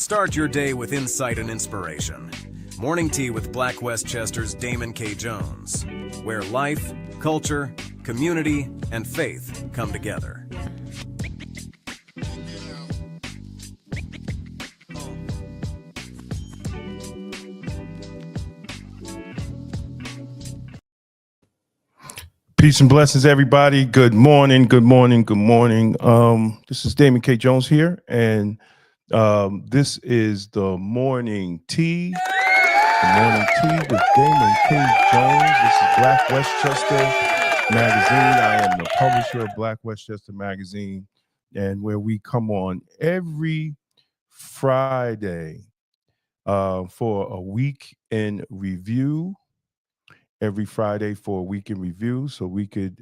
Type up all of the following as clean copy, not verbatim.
Start your day with insight and inspiration. Morning Tea with Black Westchester's Damon K. Jones, where life, culture, community, and faith come together. Peace and blessings, everybody. Good morning, good morning, good morning. This is Damon K. Jones here, and this is the Morning Tea. The Morning Tea with Damon K. Jones. This is Black Westchester Magazine. I am the publisher of Black Westchester Magazine, and where we come on every Friday for a week in review. Every Friday for a week in review, so we could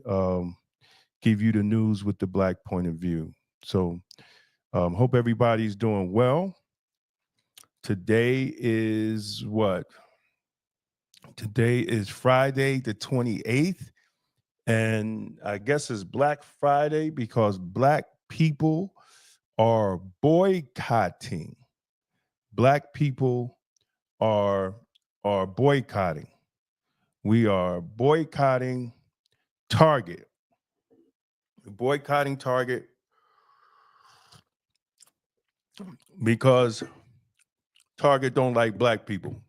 give you the news with the Black point of view. So hope everybody's doing well. Today is what? Today is Friday the 28th, and I guess it's Black Friday because Black people are boycotting. Black people are boycotting. We are boycotting Target. Boycotting Target because Target don't like Black people.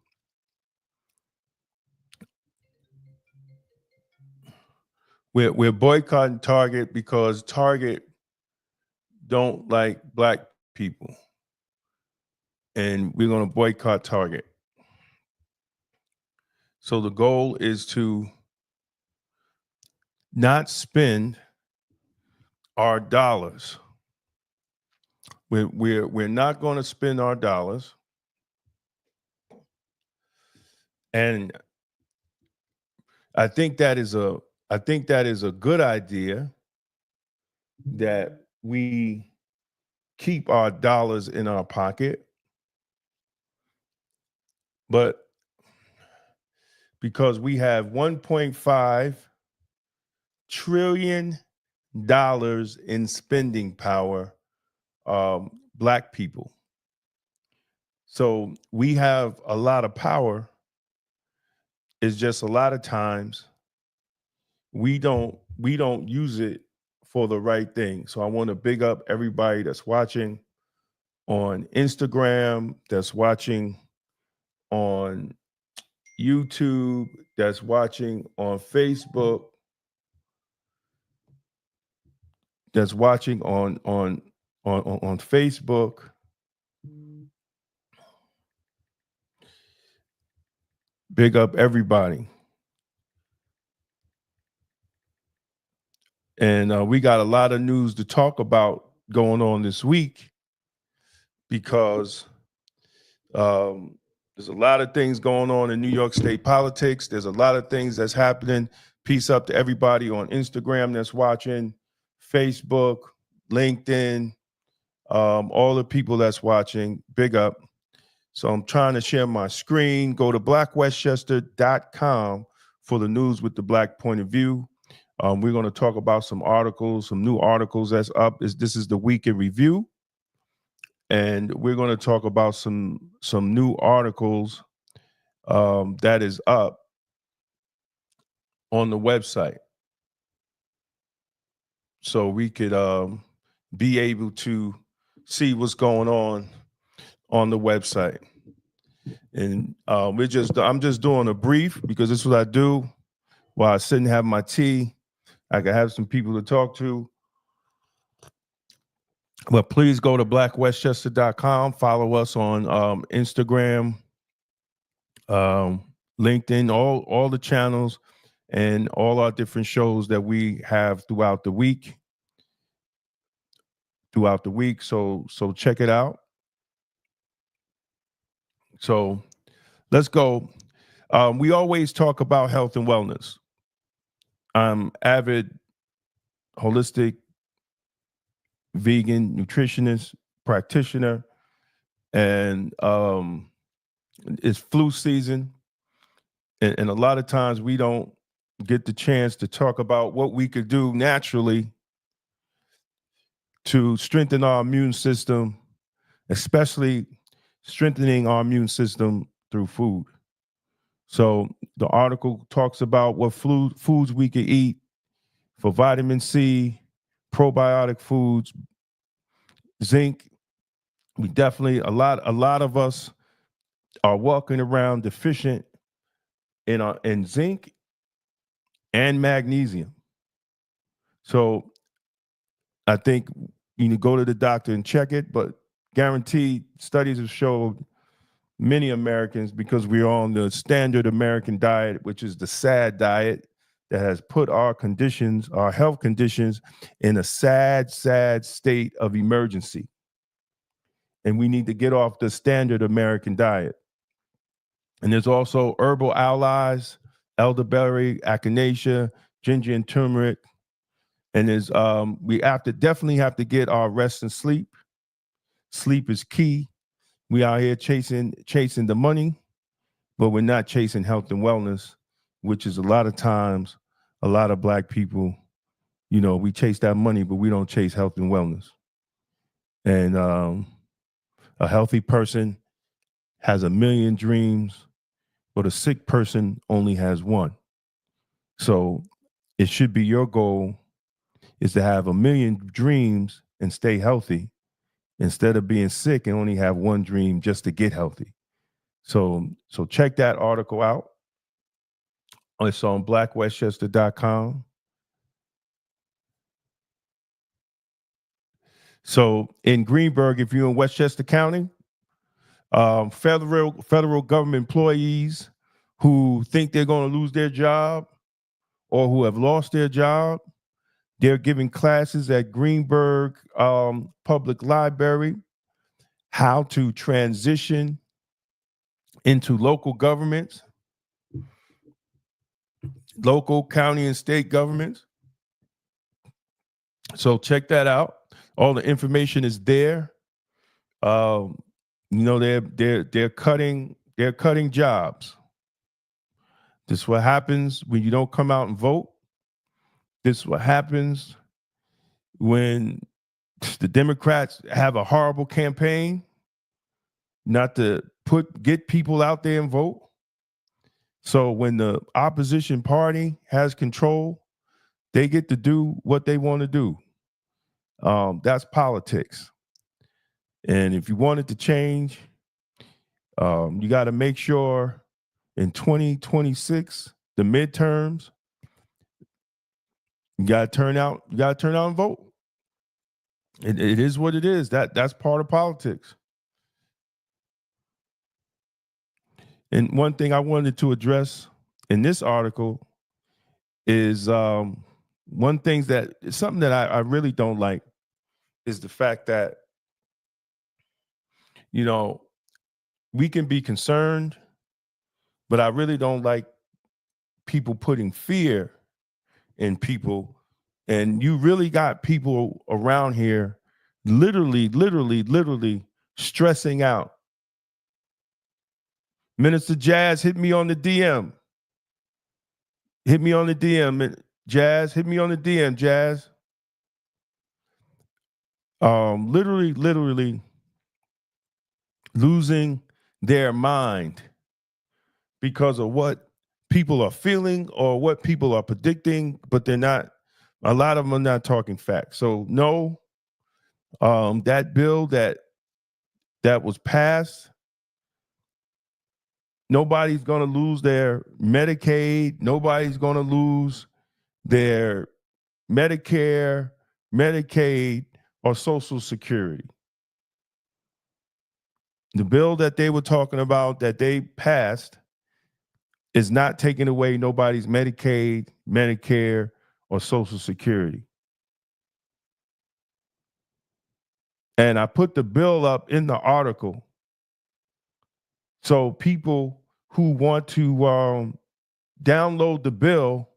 We're boycotting Target because Target don't like Black people. And we're going to boycott Target. So the goal is to not spend our dollars. We're not going to spend our dollars. And I think that is a good idea that we keep our dollars in our pocket. But because we have $1.5 trillion in spending power, Black people. So we have a lot of power. It's just a lot of times we don't use it for the right thing. So I want to big up everybody that's watching on Instagram, that's watching on YouTube, that's watching on Facebook, that's watching on Facebook. Big up everybody. And we got a lot of news to talk about going on this week because there's a lot of things going on in New York State politics. There's a lot of things that's happening. Peace up to everybody on Instagram that's watching, Facebook, LinkedIn, all the people that's watching. Big up. So I'm trying to share my screen. Go to blackwestchester.com for the news with the Black point of view. We're going to talk about some articles, some new articles that's up. This is the week in review. And we're going to talk about some new articles that is up on the website. So we could be able to see what's going on the website. And I'm just doing a brief because this is what I do while I sit and have my tea. I can have some people to talk to. But please go to blackwestchester.com. Follow us on Instagram, LinkedIn, all the channels and all our different shows that we have throughout the week. So check it out. So let's go. We always talk about health and wellness. I'm avid holistic vegan nutritionist practitioner, and it's flu season, and a lot of times we don't get the chance to talk about what we could do naturally to strengthen our immune system, especially strengthening our immune system through food. So the article talks about what foods we can eat for vitamin C, probiotic foods, zinc. We definitely, a lot of us are walking around deficient in zinc and magnesium. So I think you need to go to the doctor and check it, but guaranteed studies have showed many Americans, because we're on the standard American diet, which is the SAD diet, that has put our conditions, our health conditions, in a sad state of emergency. And we need to get off the standard American diet. And there's also herbal allies, elderberry, echinacea, ginger and turmeric. And there's we definitely have to get our rest and sleep. Sleep is key. We out here chasing the money, but we're not chasing health and wellness, which is a lot of times, a lot of Black people, we chase that money, but we don't chase health and wellness. And a healthy person has a million dreams, but a sick person only has one. So it should be your goal is to have a million dreams and stay healthy, instead of being sick and only have one dream just to get healthy. So check that article out. It's on blackwestchester.com. So in Greenburgh, if you're in Westchester County, federal government employees who think they're going to lose their job or who have lost their job, they're giving classes at Greenburgh Public Library how to transition into local governments, local, county, and state governments. So check that out. All the information is there. They're cutting jobs. This is what happens when you don't come out and vote. This is what happens when the Democrats have a horrible campaign not to get people out there and vote. So when the opposition party has control, they get to do what they want to do. That's politics. And if you want it to change, you got to make sure in 2026, the midterms, you got to turn out and vote. It is what it is. That's part of politics. And one thing I wanted to address in this article is something that I really don't like is the fact that, we can be concerned, but I really don't like people putting fear in people. And you really got people around here literally stressing out. Minister Jazz, hit me on the DM. Hit me on the DM, Jazz. Hit me on the DM, Jazz. Literally losing their mind because of what people are feeling or what people are predicting, but they're not. A lot of them are not talking facts. So no, that bill that was passed, nobody's going to lose their Medicaid. Nobody's going to lose their Medicare, Medicaid, or Social Security. The bill that they were talking about that they passed is not taking away nobody's Medicaid, Medicare, or Social Security. And I put the bill up in the article so people who want to download the bill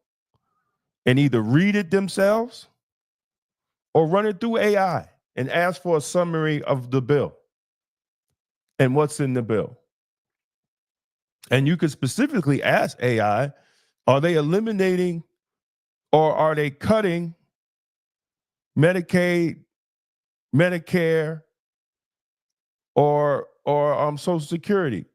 and either read it themselves or run it through AI and ask for a summary of the bill and what's in the bill. And you could specifically ask AI, are they eliminating or are they cutting Medicaid, Medicare, or Social Security.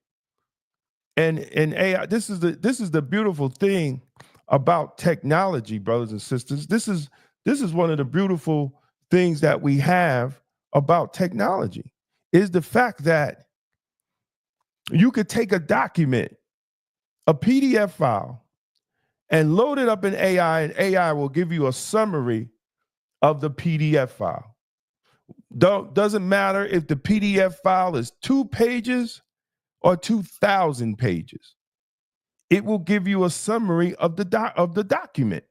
And AI, this is the beautiful thing about technology, brothers and sisters. This is one of the beautiful things that we have about technology, is the fact that you could take a document, a PDF file, and load it up in AI, and AI will give you a summary of the PDF file. Doesn't matter if the PDF file is 2 pages or 2,000 pages. It will give you a summary of the document.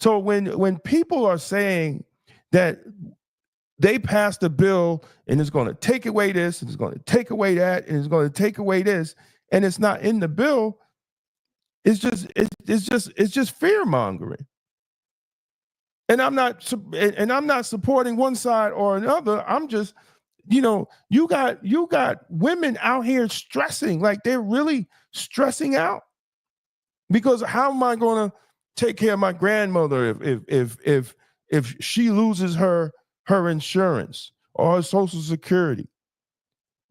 So when people are saying that they passed a bill and it's going to take away this and it's going to take away that and it's going to take away this, and it's not in the bill, it's just fear mongering. And I'm not supporting one side or another. I'm just, you got women out here stressing, like they're really stressing out, because how am I going to take care of my grandmother if she loses her insurance or her Social Security?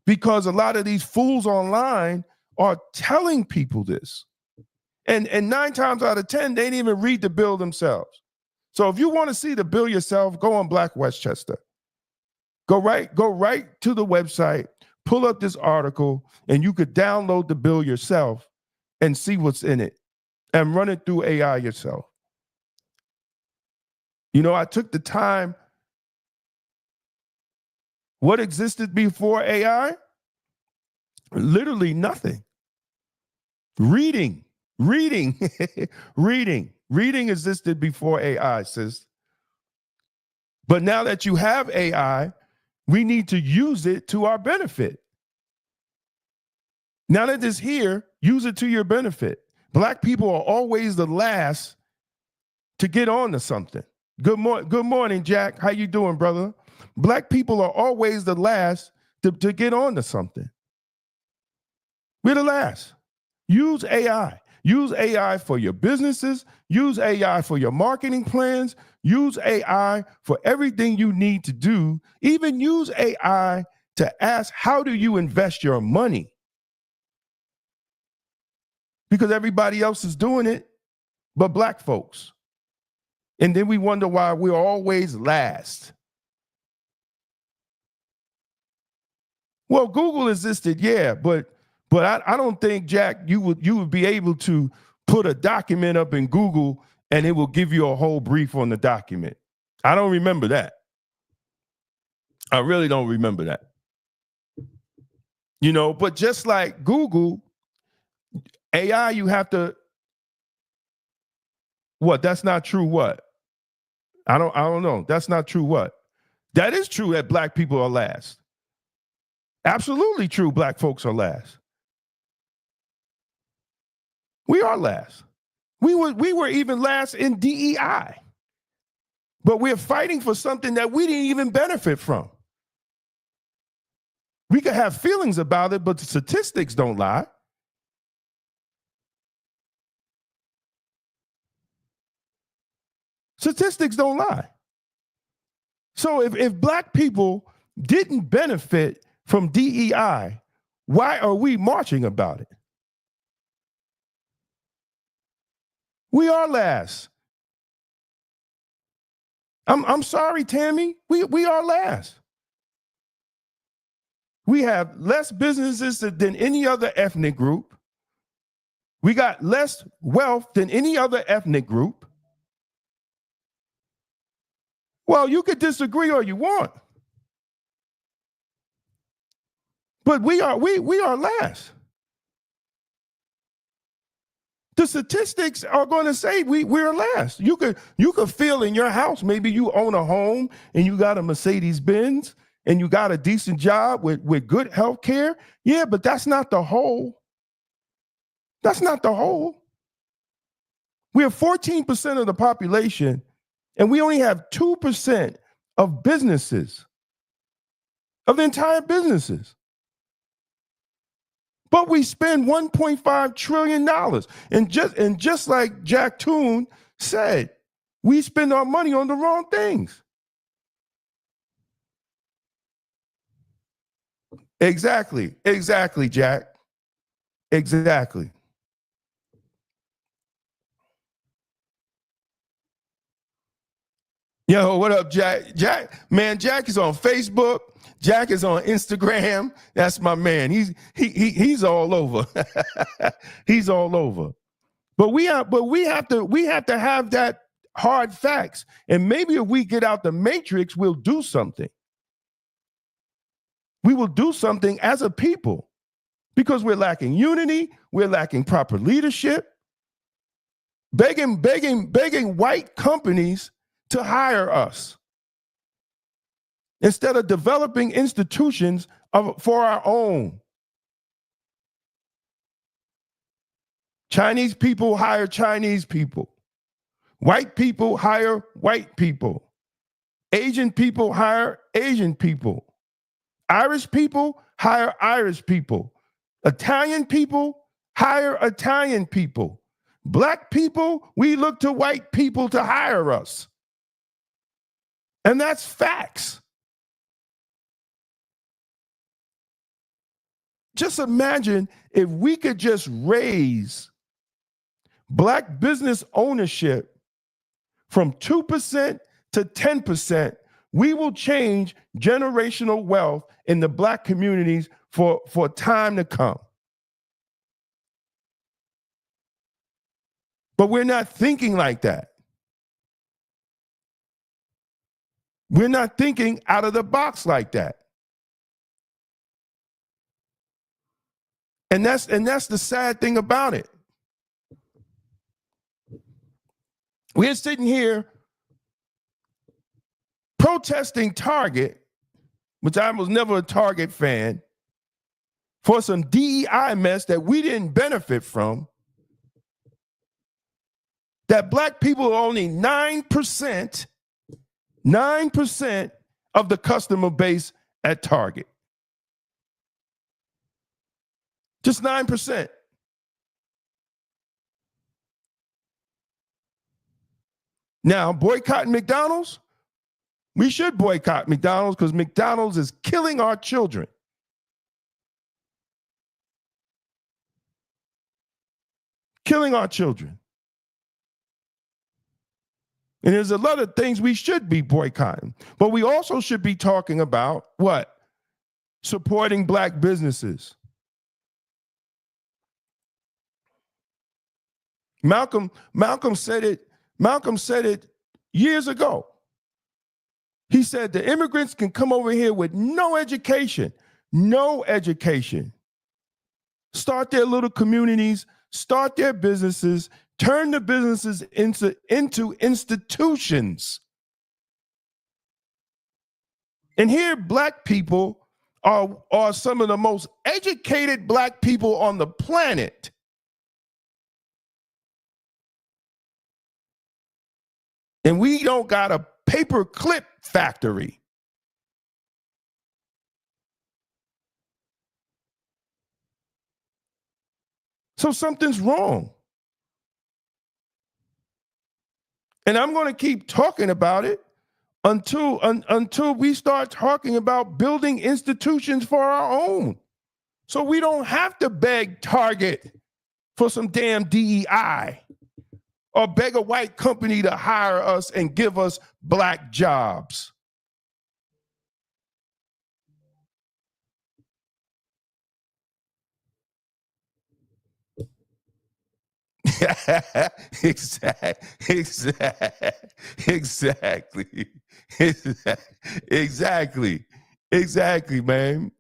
Because a lot of these fools online are telling people this, and 9 times out of 10 they didn't even read the bill themselves. So if you want to see the bill yourself, go on Black Westchester. Go right to the website, pull up this article, and you could download the bill yourself and see what's in it and run it through AI yourself. I took the time. What existed before AI? Literally nothing. Reading existed before AI, sis. But now that you have AI, we need to use it to our benefit. Now that it's here, use it to your benefit. Black people are always the last to get on to something. Good morning, Jack. How you doing, brother? Black people are always the last to get on to something. We're the last. Use AI. Use AI for your businesses. Use AI for your marketing plans. Use AI for everything you need to do. Even use AI to ask, how do you invest your money? Because everybody else is doing it but Black folks. And then we wonder why we're always last. Well, Google existed, yeah, but I don't think, Jack, you would be able to put a document up in Google and it will give you a whole brief on the document. I don't remember that. I really don't remember that. But just like Google, AI, you have to, what? That's not true, what? I don't know. That's not true, what? That is true that Black people are last. Absolutely true, Black folks are last. We are last. We were even last in DEI. But we're fighting for something that we didn't even benefit from. We could have feelings about it, but the statistics don't lie. Statistics don't lie. So if Black people didn't benefit from DEI, why are we marching about it? We are last. I'm sorry, Tammy. We are last. We have less businesses than any other ethnic group. We got less wealth than any other ethnic group. Well, you could disagree all you want. But we are last. The statistics are going to say we're last. You could feel in your house, maybe you own a home and you got a Mercedes-Benz and you got a decent job with good health care. Yeah, but that's not the whole. That's not the whole. We have 14% of the population and we only have 2% of businesses, of the entire businesses. But we spend $1.5 trillion. And just like Jack Toon said, we spend our money on the wrong things. Exactly. Exactly, Jack. Exactly. Yo, what up, Jack? Jack is on Facebook. Jack is on Instagram. That's my man. He's all over. He's all over. But we have to have that hard facts. And maybe if we get out the matrix, we'll do something. We will do something as a people because we're lacking unity, we're lacking proper leadership, begging white companies to hire us instead of developing institutions for our own. Chinese people hire Chinese people. White people hire white people. Asian people hire Asian people. Irish people hire Irish people. Italian people hire Italian people. Black people, we look to white people to hire us. And that's facts. Just imagine if we could just raise Black business ownership from 2% to 10%, we will change generational wealth in the Black communities for time to come. But we're not thinking like that. We're not thinking out of the box like that. And that's the sad thing about it. We're sitting here protesting Target, which I was never a Target fan, for some DEI mess that we didn't benefit from. That Black people are only 9% of the customer base at Target. Just 9%. Now, boycotting McDonald's? We should boycott McDonald's because McDonald's is killing our children. Killing our children. And there's a lot of things we should be boycotting. But we also should be talking about what? Supporting Black businesses. Malcolm said it years ago. He said the immigrants can come over here with no education, start their little communities, start their businesses, turn the businesses into institutions. And here Black people are some of the most educated Black people on the planet. And we don't got a paper clip factory. So something's wrong. And I'm going to keep talking about it until we start talking about building institutions for our own. So we don't have to beg Target for some damn DEI or beg a white company to hire us and give us Black jobs. Exactly, man.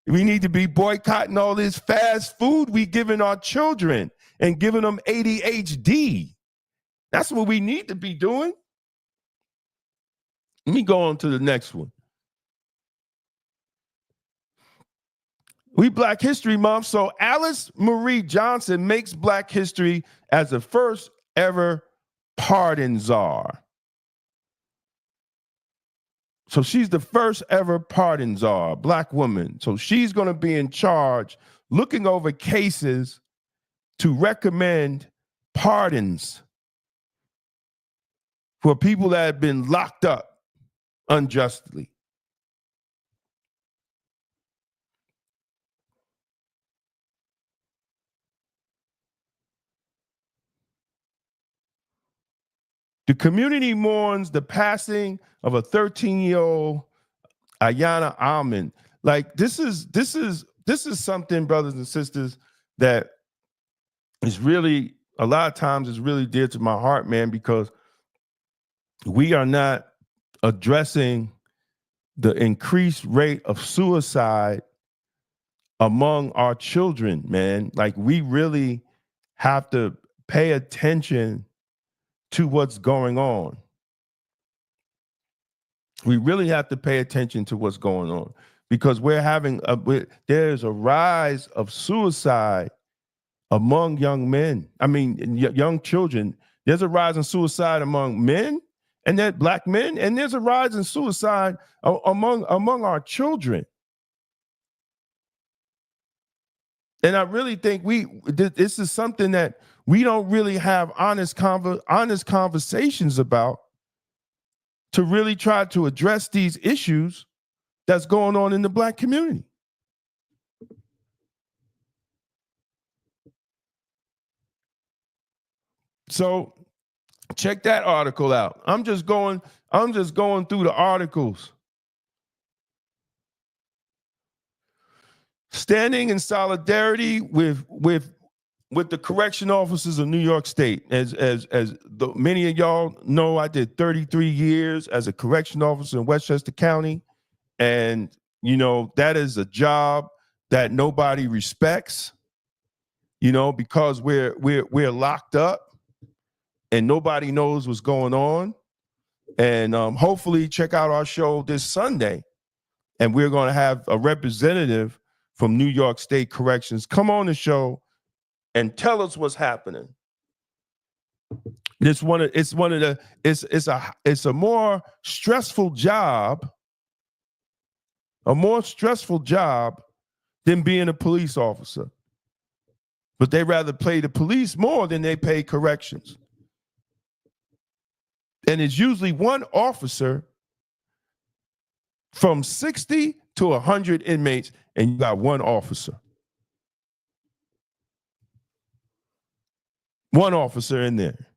We need to be boycotting all this fast food we giving our children and giving them ADHD. That's what we need to be doing. Let me go on to the next one. We Black History Month, so Alice Marie Johnson makes Black history as the first ever pardon czar. So she's the first ever pardon czar, Black woman. So she's going to be in charge, looking over cases to recommend pardons for people that have been locked up unjustly. The community mourns the passing of a 13-year-old Ayana Almond. Like this is something, brothers and sisters, that is really a lot of times is really dear to my heart, man, because we are not addressing the increased rate of suicide among our children, man. Like we really have to pay attention to what's going on. We really have to pay attention to what's going on because there's a rise of suicide among young men. I mean, young children. There's a rise in suicide among men, and that black men, and there's a rise in suicide among our children. And I really think this is something that we don't really have honest conversations about to really try to address these issues that's going on in the black community. So check that article out. I'm just going through the articles. Standing in solidarity with the correction officers of New York State. As many of y'all know, I did 33 years as a correction officer in Westchester County. And, you know, that is a job that nobody respects, you know, because we're locked up and nobody knows what's going on. And hopefully check out our show this Sunday. And we're going to have a representative from New York State Corrections come on the show and tell us what's happening. It's a more stressful job, than being a police officer. But they rather pay the police more than they pay corrections. And it's usually one officer from 60 to 100 inmates, and you got one officer. One officer in there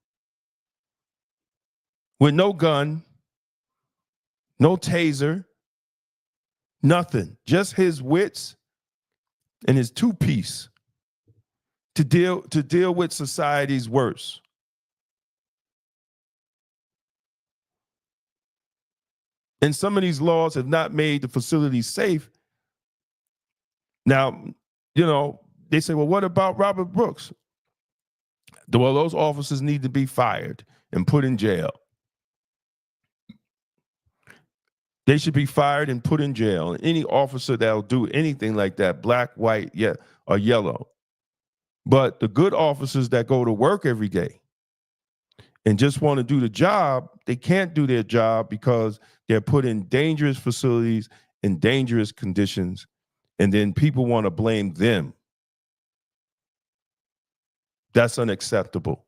with no gun, no taser, nothing, just his wits and his two-piece to deal with society's worst. And some of these laws have not made the facilities safe. Now, you know, they say, well, what about Robert Brooks? Well, those officers need to be fired and put in jail. They should be fired and put in jail. And any officer that'll do anything like that, black, white, or yellow. But the good officers that go to work every day and just want to do the job, they can't do their job because they're put in dangerous facilities in dangerous conditions. And then people want to blame them. That's unacceptable.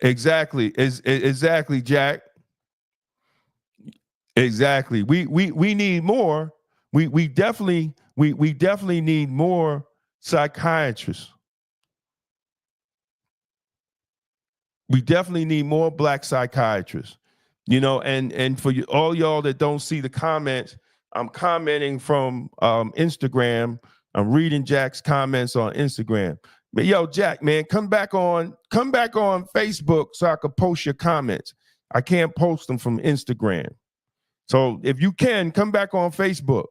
Exactly. Exactly, Jack. Exactly. We need more. We definitely need more psychiatrists. We definitely need more black psychiatrists. You know, and for all y'all that don't see the comments, I'm commenting from Instagram. I'm reading Jack's comments on Instagram. But yo, Jack, man, come back on Facebook so I could post your comments. I can't post them from Instagram. So if you can, come back on Facebook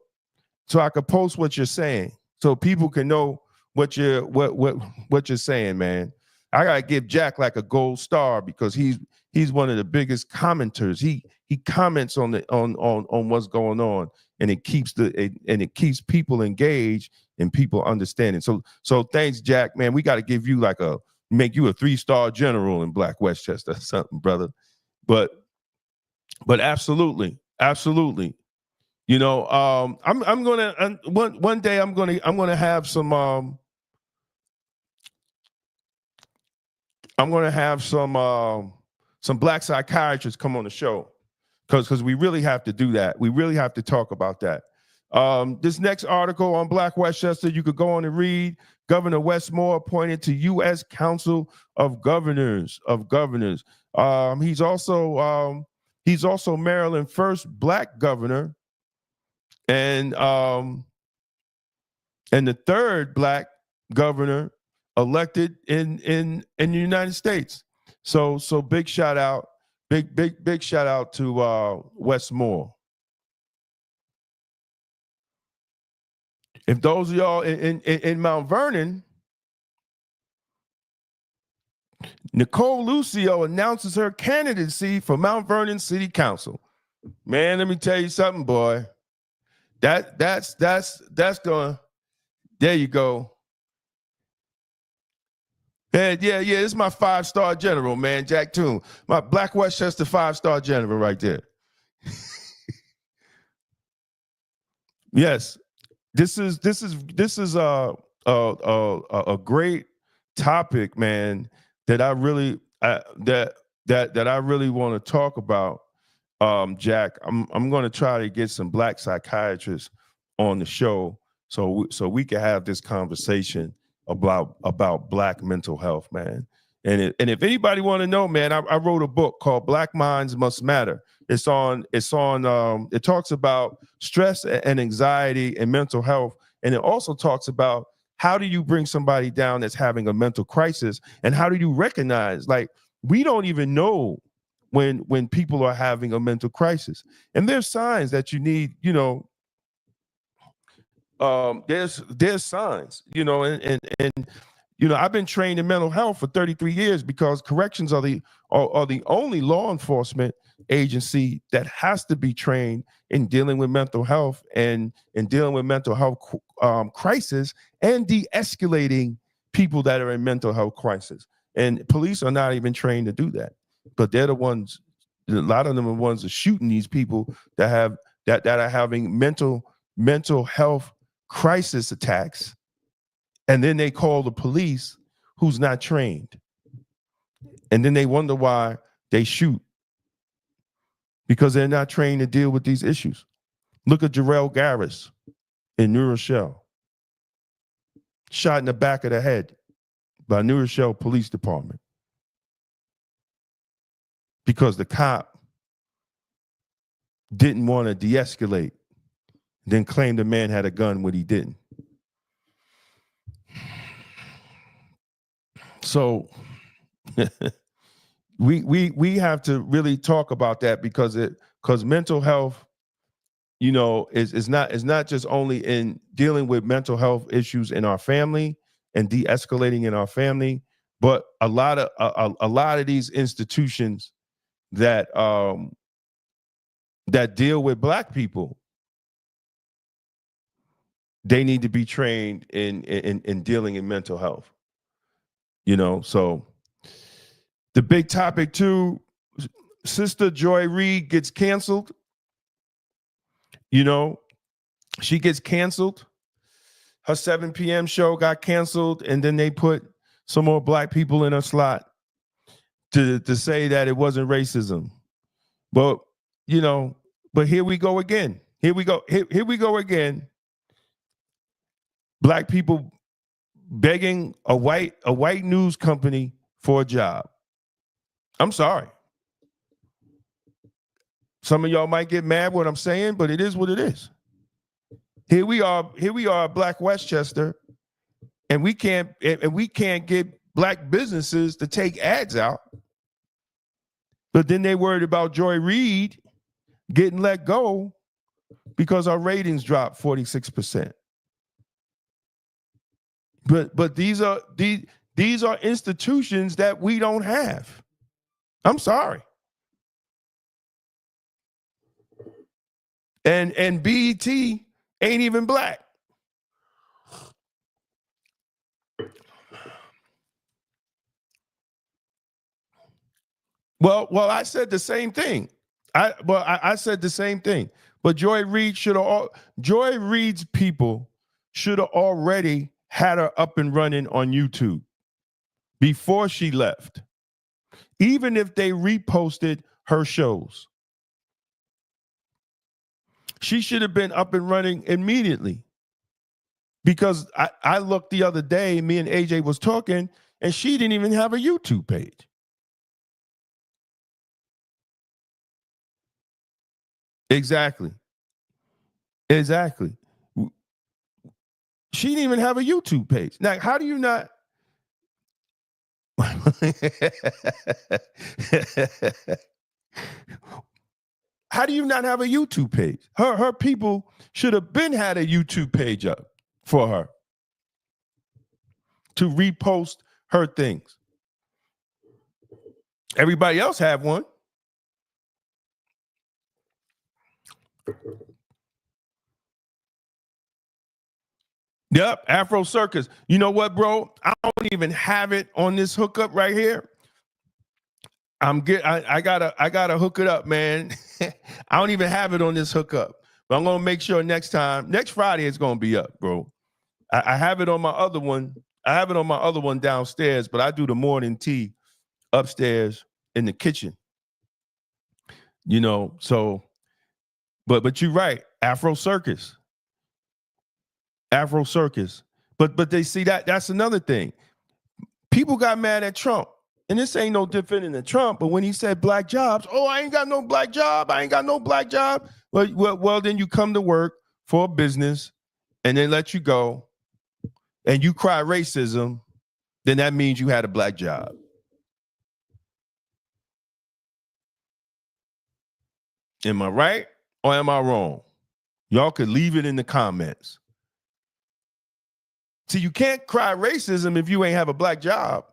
so I could post what you're saying, so people can know what you're saying, man. I gotta give Jack like a gold star because he's one of the biggest commenters. He comments on what's going on, and it keeps people engaged and people understanding. So thanks, Jack, man. We got to give you make you a 3-star general in Black Westchester or something, brother. But absolutely. You know, I'm gonna one day I'm gonna have some black psychiatrists come on the show because we really have to do that. We really have to talk about that This next article on Black Westchester, you could go on and read. Governor Wes Moore appointed to U.S. Council of Governors. He's also Maryland's first Black governor, and the third Black governor elected in the United States. So big shout out to Wes Moore. If those of y'all in Mount Vernon, Nicole Lucio announces her candidacy for Mount Vernon City Council. Man, let me tell you something, boy. That's going. There you go. Yeah, it's my 5-star general, man, Jack Toon. My Black Westchester 5-star general right there. Yes, this is a great topic, man, that I really that I really want to talk about. Jack, I'm going to try to get some Black psychiatrists on the show so we can have this conversation about Black mental health, man. And if anybody want to know, man, I wrote a book called Black Minds Must Matter. It talks about stress and anxiety and mental health, and it also talks about how do you bring somebody down that's having a mental crisis, and how do you recognize, like, we don't even know when people are having a mental crisis, and there's signs that you need, there's signs, and I've been trained in mental health for 33 years because corrections are the only law enforcement agency that has to be trained in dealing with mental health and in dealing with mental health crisis and de-escalating people that are in mental health crisis. And police are not even trained to do that, but they're the ones. A lot of them are the ones that are shooting these people that are having mental health crisis attacks, and then they call the police, who's not trained, and then they wonder why they shoot, because they're not trained to deal with these issues. Look at Jarrell Garris in New Rochelle, shot in the back of the head by New Rochelle Police Department because the cop didn't want to de-escalate, then claimed the man had a gun when he didn't. So we have to really talk about that because mental health, is not just only in dealing with mental health issues in our family and de-escalating in our family, but a lot of these institutions that deal with Black people, they need to be trained in dealing in mental health. So the big topic too, Sister Joy Reid gets canceled. She gets canceled. Her 7 p.m. show got canceled, and then they put some more Black people in her slot to say that it wasn't racism. But here we go again. Here we go again. Black people begging a white news company for a job. I'm sorry. Some of y'all might get mad what I'm saying, but it is what it is. Here we are, Black Westchester, and we can't get Black businesses to take ads out. But then they worried about Joy Reid getting let go because our ratings dropped 46%. But these are institutions that we don't have. I'm sorry. And BET ain't even Black. Well, I said the same thing. I said the same thing. But Joy Reid's people should have already had her up and running on YouTube before she left, even if they reposted her shows. She should have been up and running immediately. Because I looked the other day, me and AJ was talking, and she didn't even have a YouTube page. Exactly. Exactly. She didn't even have a YouTube page. Now, how do you not? How do you not have a YouTube page? Her people should have been had a YouTube page up for her to repost her things. Everybody else have one. Yep, Afro Circus. You know what, bro? I don't even have it on this hookup right here. I gotta hook it up, man. I don't even have it on this hookup. But I'm gonna make sure next Friday it's gonna be up, bro. I have it on my other one. I have it on my other one downstairs, but I do the morning tea upstairs in the kitchen. You know, so but you're right, Afro Circus. Afro Circus. But they see that's another thing. People got mad at Trump. And this ain't no defending the Trump, but when he said black jobs, oh, I ain't got no black job. I ain't got no black job. Well, then you come to work for a business and they let you go and you cry racism, then that means you had a black job. Am I right or am I wrong? Y'all could leave it in the comments. See, you can't cry racism if you ain't have a black job.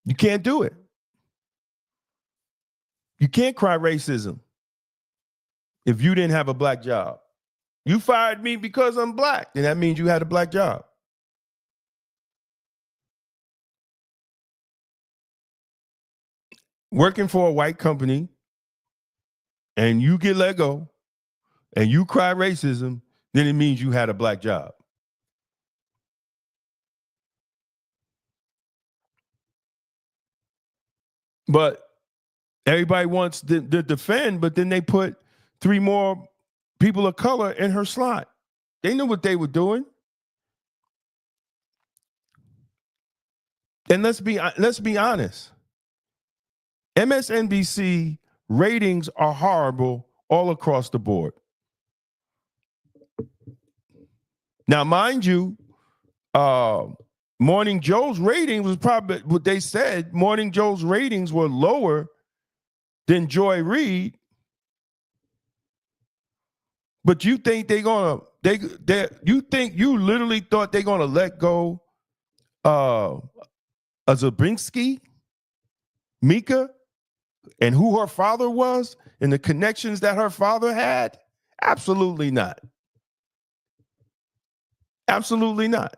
You can't do it. You can't cry racism if you didn't have a black job. You fired me because I'm black, then that means you had a black job. Working for a white company and you get let go and you cry racism, then it means you had a black job. But everybody wants to defend, but then they put 3 more people of color in her slot. They knew what they were doing. And let's be honest. MSNBC ratings are horrible all across the board. Now, mind you, Morning Joe's ratings was probably what they said. Morning Joe's ratings were lower than Joy Reid. But you think you literally thought they're gonna let go a Zabriskie, Mika, and who her father was and the connections that her father had? Absolutely not. Absolutely not.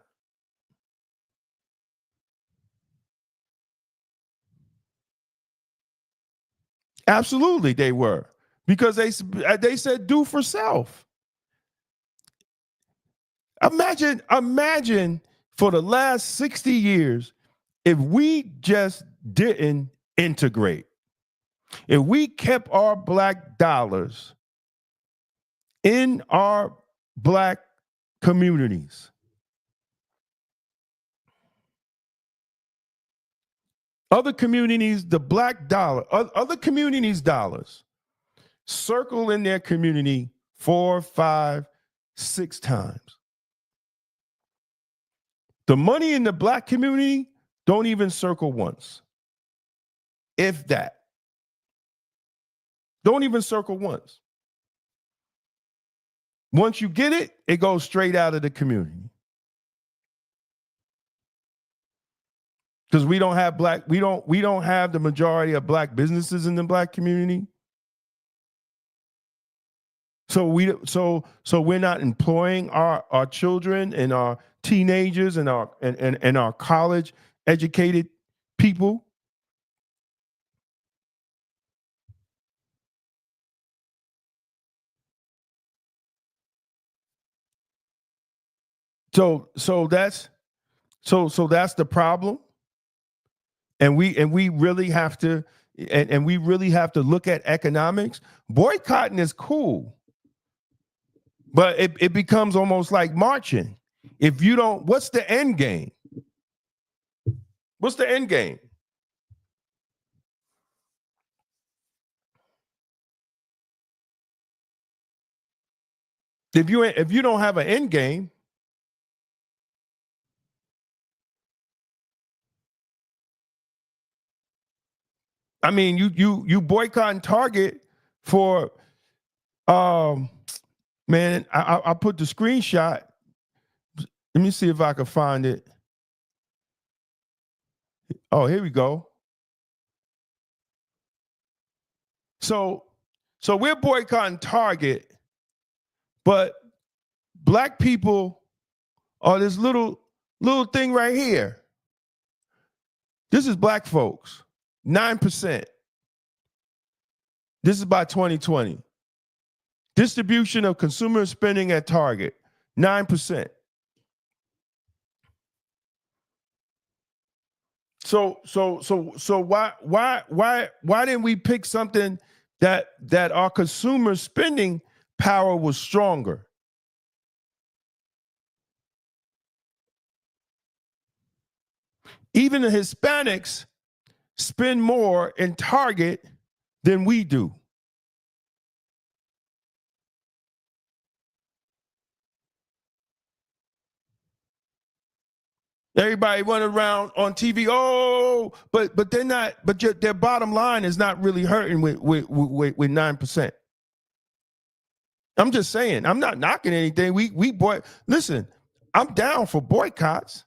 Absolutely, they were, because they said do for self. Imagine for the last 60 years if we just didn't integrate, if we kept our black dollars in our black communities. Other communities, the black dollar, other communities' dollars circle in their community 4, 5, 6 times. The money in the black community don't even circle once. If that. Don't even circle once. Once you get it, it goes straight out of the community. Because we don't have the majority of black businesses in the black community. So we're not employing our children and our teenagers and our college educated people. So that's the problem. and we really have to and we really have to look at economics. Boycotting is cool, but it becomes almost like marching. If you don't, what's the end game? What's the end game? If you don't have an end game, I mean, you boycotting Target for man, I put the screenshot. Let me see if I can find it. Oh, here we go. So we're boycotting Target, but black people are this little thing right here. This is black folks, 9%. This is by 2020. Distribution of consumer spending at Target, 9%. So why didn't we pick something that our consumer spending power was stronger? Even the Hispanics spend more in Target than we do. Everybody running around on TV. Oh, but they're not. But their bottom line is not really hurting with 9%. I'm just saying. I'm not knocking anything. Listen. I'm down for boycotts,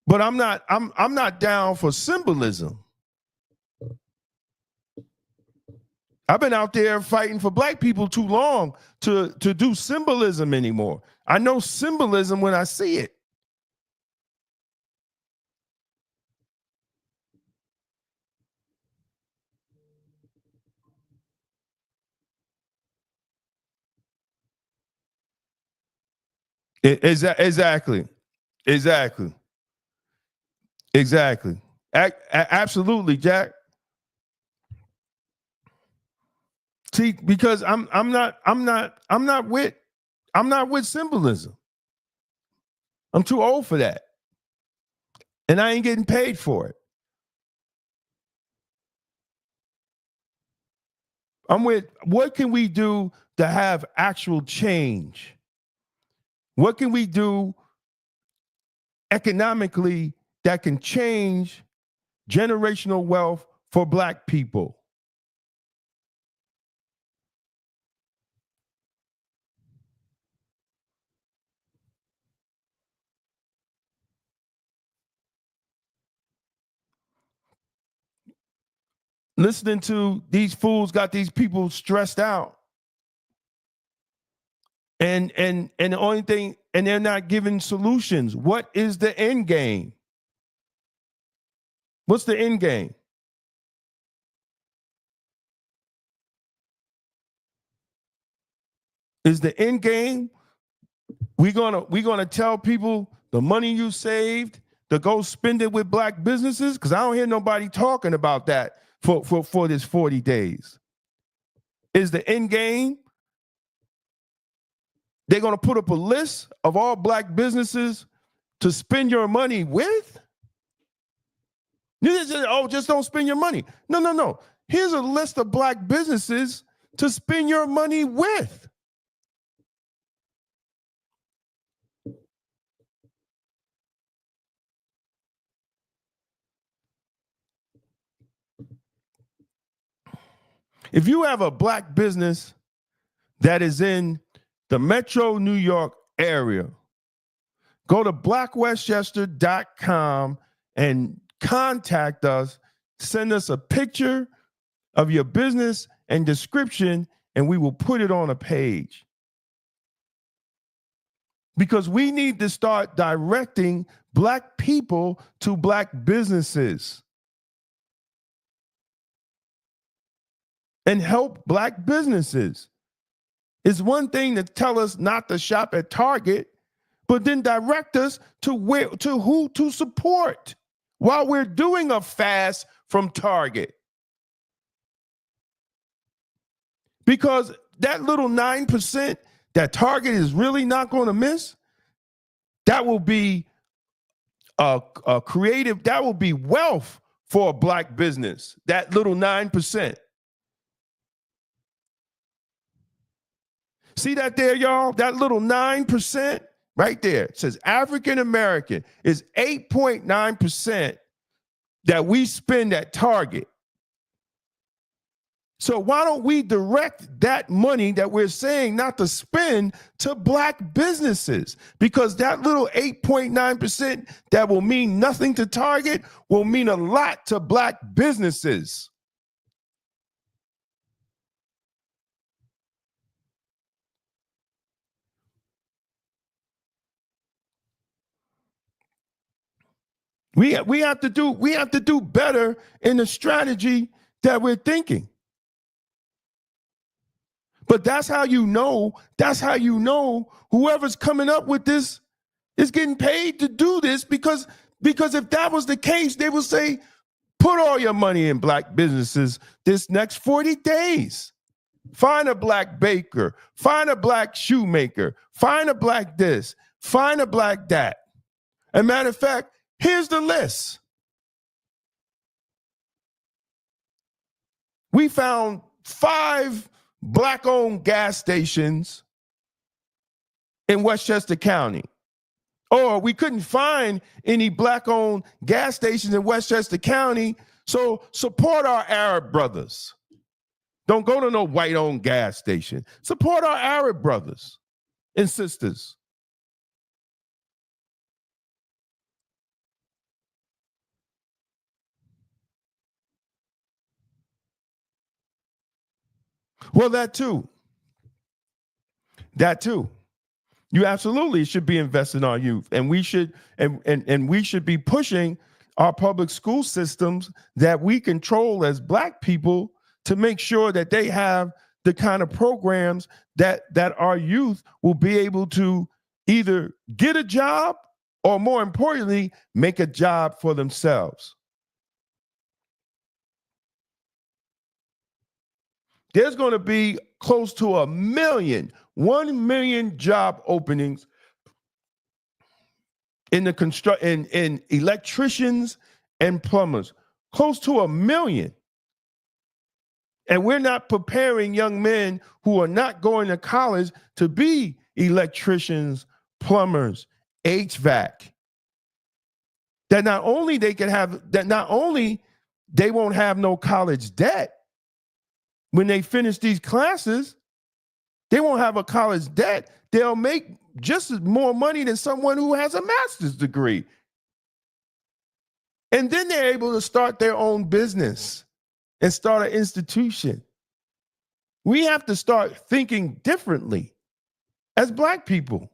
but I'm not down for symbolism. I've been out there fighting for black people too long to do symbolism anymore. I know symbolism when I see it. Exactly. Absolutely, Jack. See, because I'm not with symbolism. I'm too old for that, and I ain't getting paid for it. I'm with what can we do to have actual change? What can we do economically that can change generational wealth for black people? Listening to these fools got these people stressed out. And the only thing, and they're not giving solutions. What is the end game? What's the end game? Is the end game we're gonna tell people the money you saved to go spend it with black businesses? Because I don't hear nobody talking about that for this 40 days. Is the end game they're gonna put up a list of all black businesses to spend your money with? Just don't spend your money. No. Here's a list of black businesses to spend your money with. If you have a black business that is in the Metro New York area, go to blackwestchester.com and contact us. Send us a picture of your business and description, and we will put it on a page. Because we need to start directing black people to black businesses and help black businesses. It's one thing to tell us not to shop at Target, but then direct us to who to support. while we're doing a fast from Target. Because that little 9% that Target is really not going to miss, that will be a creative, that will be wealth for a black business, that little 9%. See that there, y'all? That little 9% right there. It says African American is 8.9% that we spend at Target. So why don't we direct that money that we're saying not to spend to black businesses? Because that little 8.9% that will mean nothing to Target will mean a lot to black businesses. We have to do better in the strategy that we're thinking. But that's how you know whoever's coming up with this is getting paid to do this, because if that was the case, they would say, put all your money in black businesses this next 40 days. Find a black baker, find a black shoemaker, find a black this, find a black that. As a matter of fact, here's the list. We found 5 black-owned gas stations in Westchester County. Or we couldn't find any black-owned gas stations in Westchester County, so support our Arab brothers. Don't go to no white-owned gas station. Support our Arab brothers and sisters. Well, that too. You absolutely should be investing in our youth, and we should we should be pushing our public school systems that we control as black people to make sure that they have the kind of programs that our youth will be able to either get a job or, more importantly, make a job for themselves. There's going to be close to 1 million job openings in the in electricians and plumbers, close to 1 million. And we're not preparing young men who are not going to college to be electricians, plumbers, HVAC. Not only they won't have no college debt when they finish these classes, they won't have a college debt. They'll make just as more money than someone who has a master's degree. And then they're able to start their own business and start an institution. We have to start thinking differently as black people.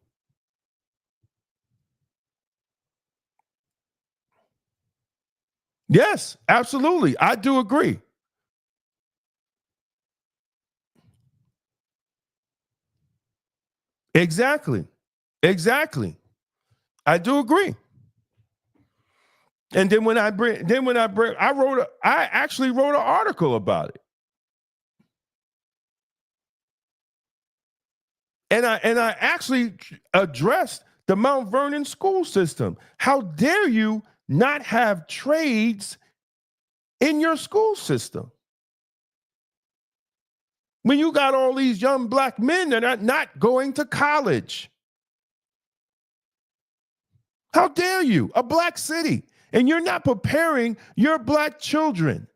Yes, absolutely. I do agree. Exactly. I do agree. And then I actually wrote an article about it. And I actually addressed the Mount Vernon school system. How dare you not have trades in your school system? When you got all these young black men that are not going to college. How dare you? A black city. And you're not preparing your black children.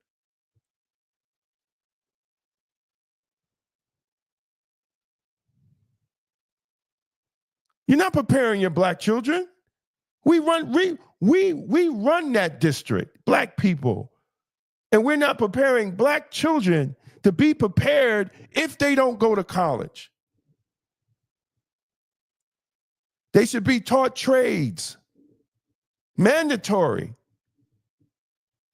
You're not preparing your black children. We run that district, black people. And we're not preparing black children to be prepared if they don't go to college. They should be taught trades, mandatory,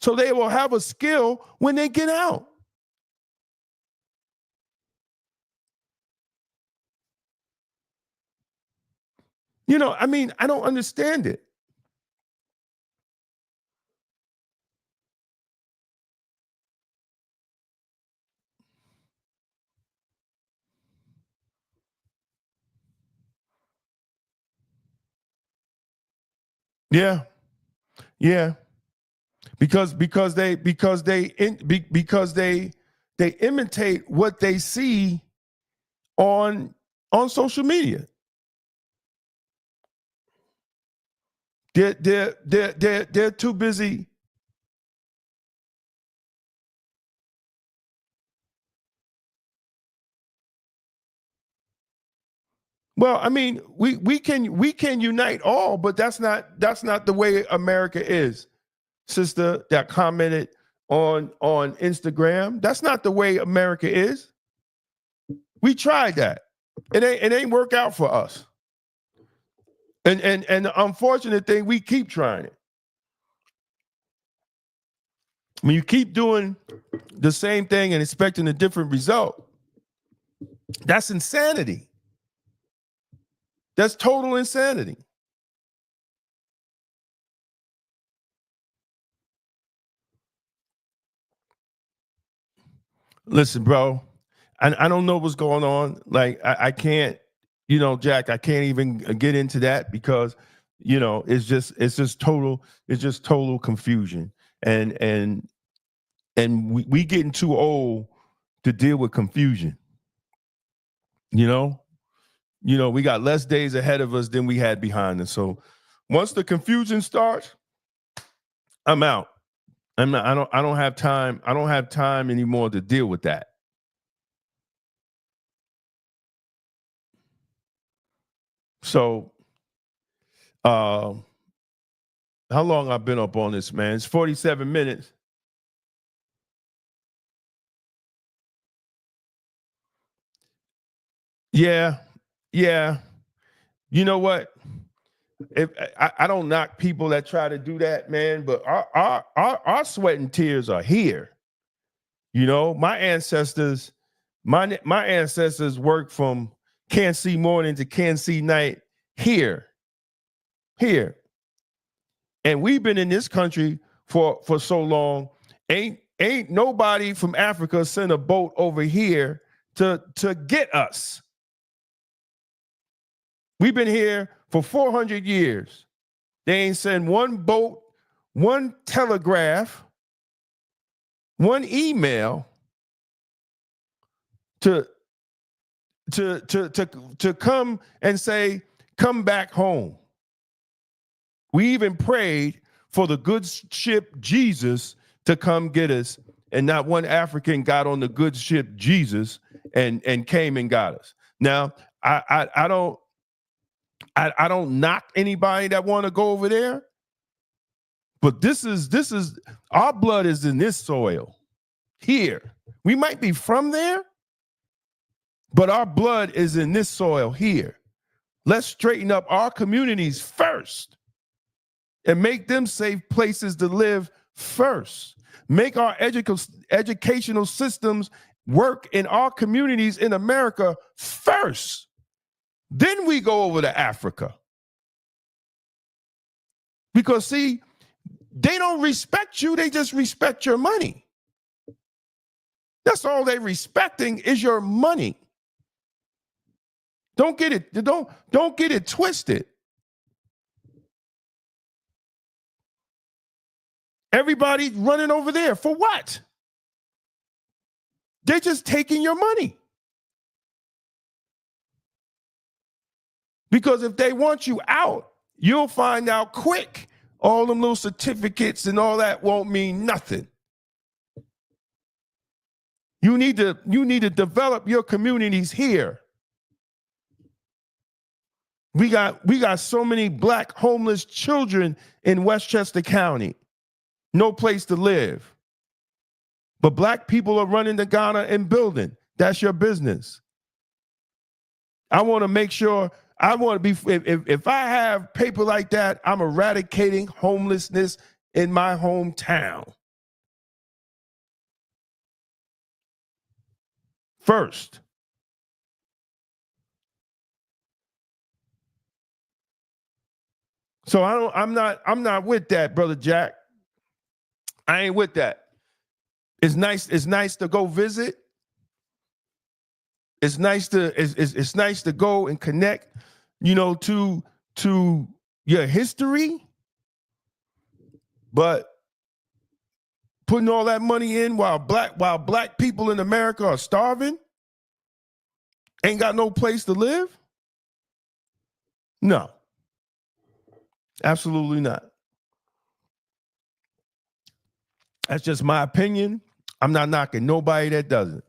so they will have a skill when they get out. I don't understand it. Yeah, yeah. Because they imitate what they see on social media. They're too busy. Well, I mean, we can unite all, but that's not the way America is, sister. That commented on Instagram. That's not the way America is. We tried that. It ain't work out for us. And the unfortunate thing, we keep trying it. When you keep doing the same thing and expecting a different result, that's insanity. That's total insanity. Listen, bro, I don't know what's going on. Like, I can't, Jack, I can't even get into that because, it's just total confusion. And we getting too old to deal with confusion. We got less days ahead of us than we had behind us. So once the confusion starts, I'm out. I don't have time. I don't have time anymore to deal with that. So how long I've been up on this, man? It's 47 minutes. Yeah. You know what? I don't knock people that try to do that, man, but our sweat and tears are here. My ancestors worked from can't see morning to can't see night here. And we've been in this country for so long. Ain't nobody from Africa sent a boat over here to get us. We've been here for 400 years. They ain't send one boat, one telegraph, one email to come and say, come back home. We even prayed for the good ship Jesus to come get us, and not one African got on the good ship Jesus and came and got us. Now, I don't knock anybody that want to go over there, but this is our blood is in this soil here. We might be from there, but our blood is in this soil here. Let's straighten up our communities first and make them safe places to live first. Make our educational systems work in our communities in America first. Then we go over to Africa. Because, see, they don't respect you, they just respect your money. That's all they respecting is your money. Don't get it twisted. Everybody running over there for what? They're just taking your money. Because if they want you out, you'll find out quick. All them little certificates and all that won't mean nothing. You need to develop your communities here. We got so many black homeless children in Westchester County. No place to live. But black people are running to Ghana and building. That's your business. I want to make sure, I want to be, if I have paper like that, I'm eradicating homelessness in my hometown. First. So I'm not with that, Brother Jack. I ain't with that. It's nice to go visit. It's nice to go and connect, to your history. But putting all that money in while black people in America are starving, ain't got no place to live? No. Absolutely not. That's just my opinion. I'm not knocking nobody that does it.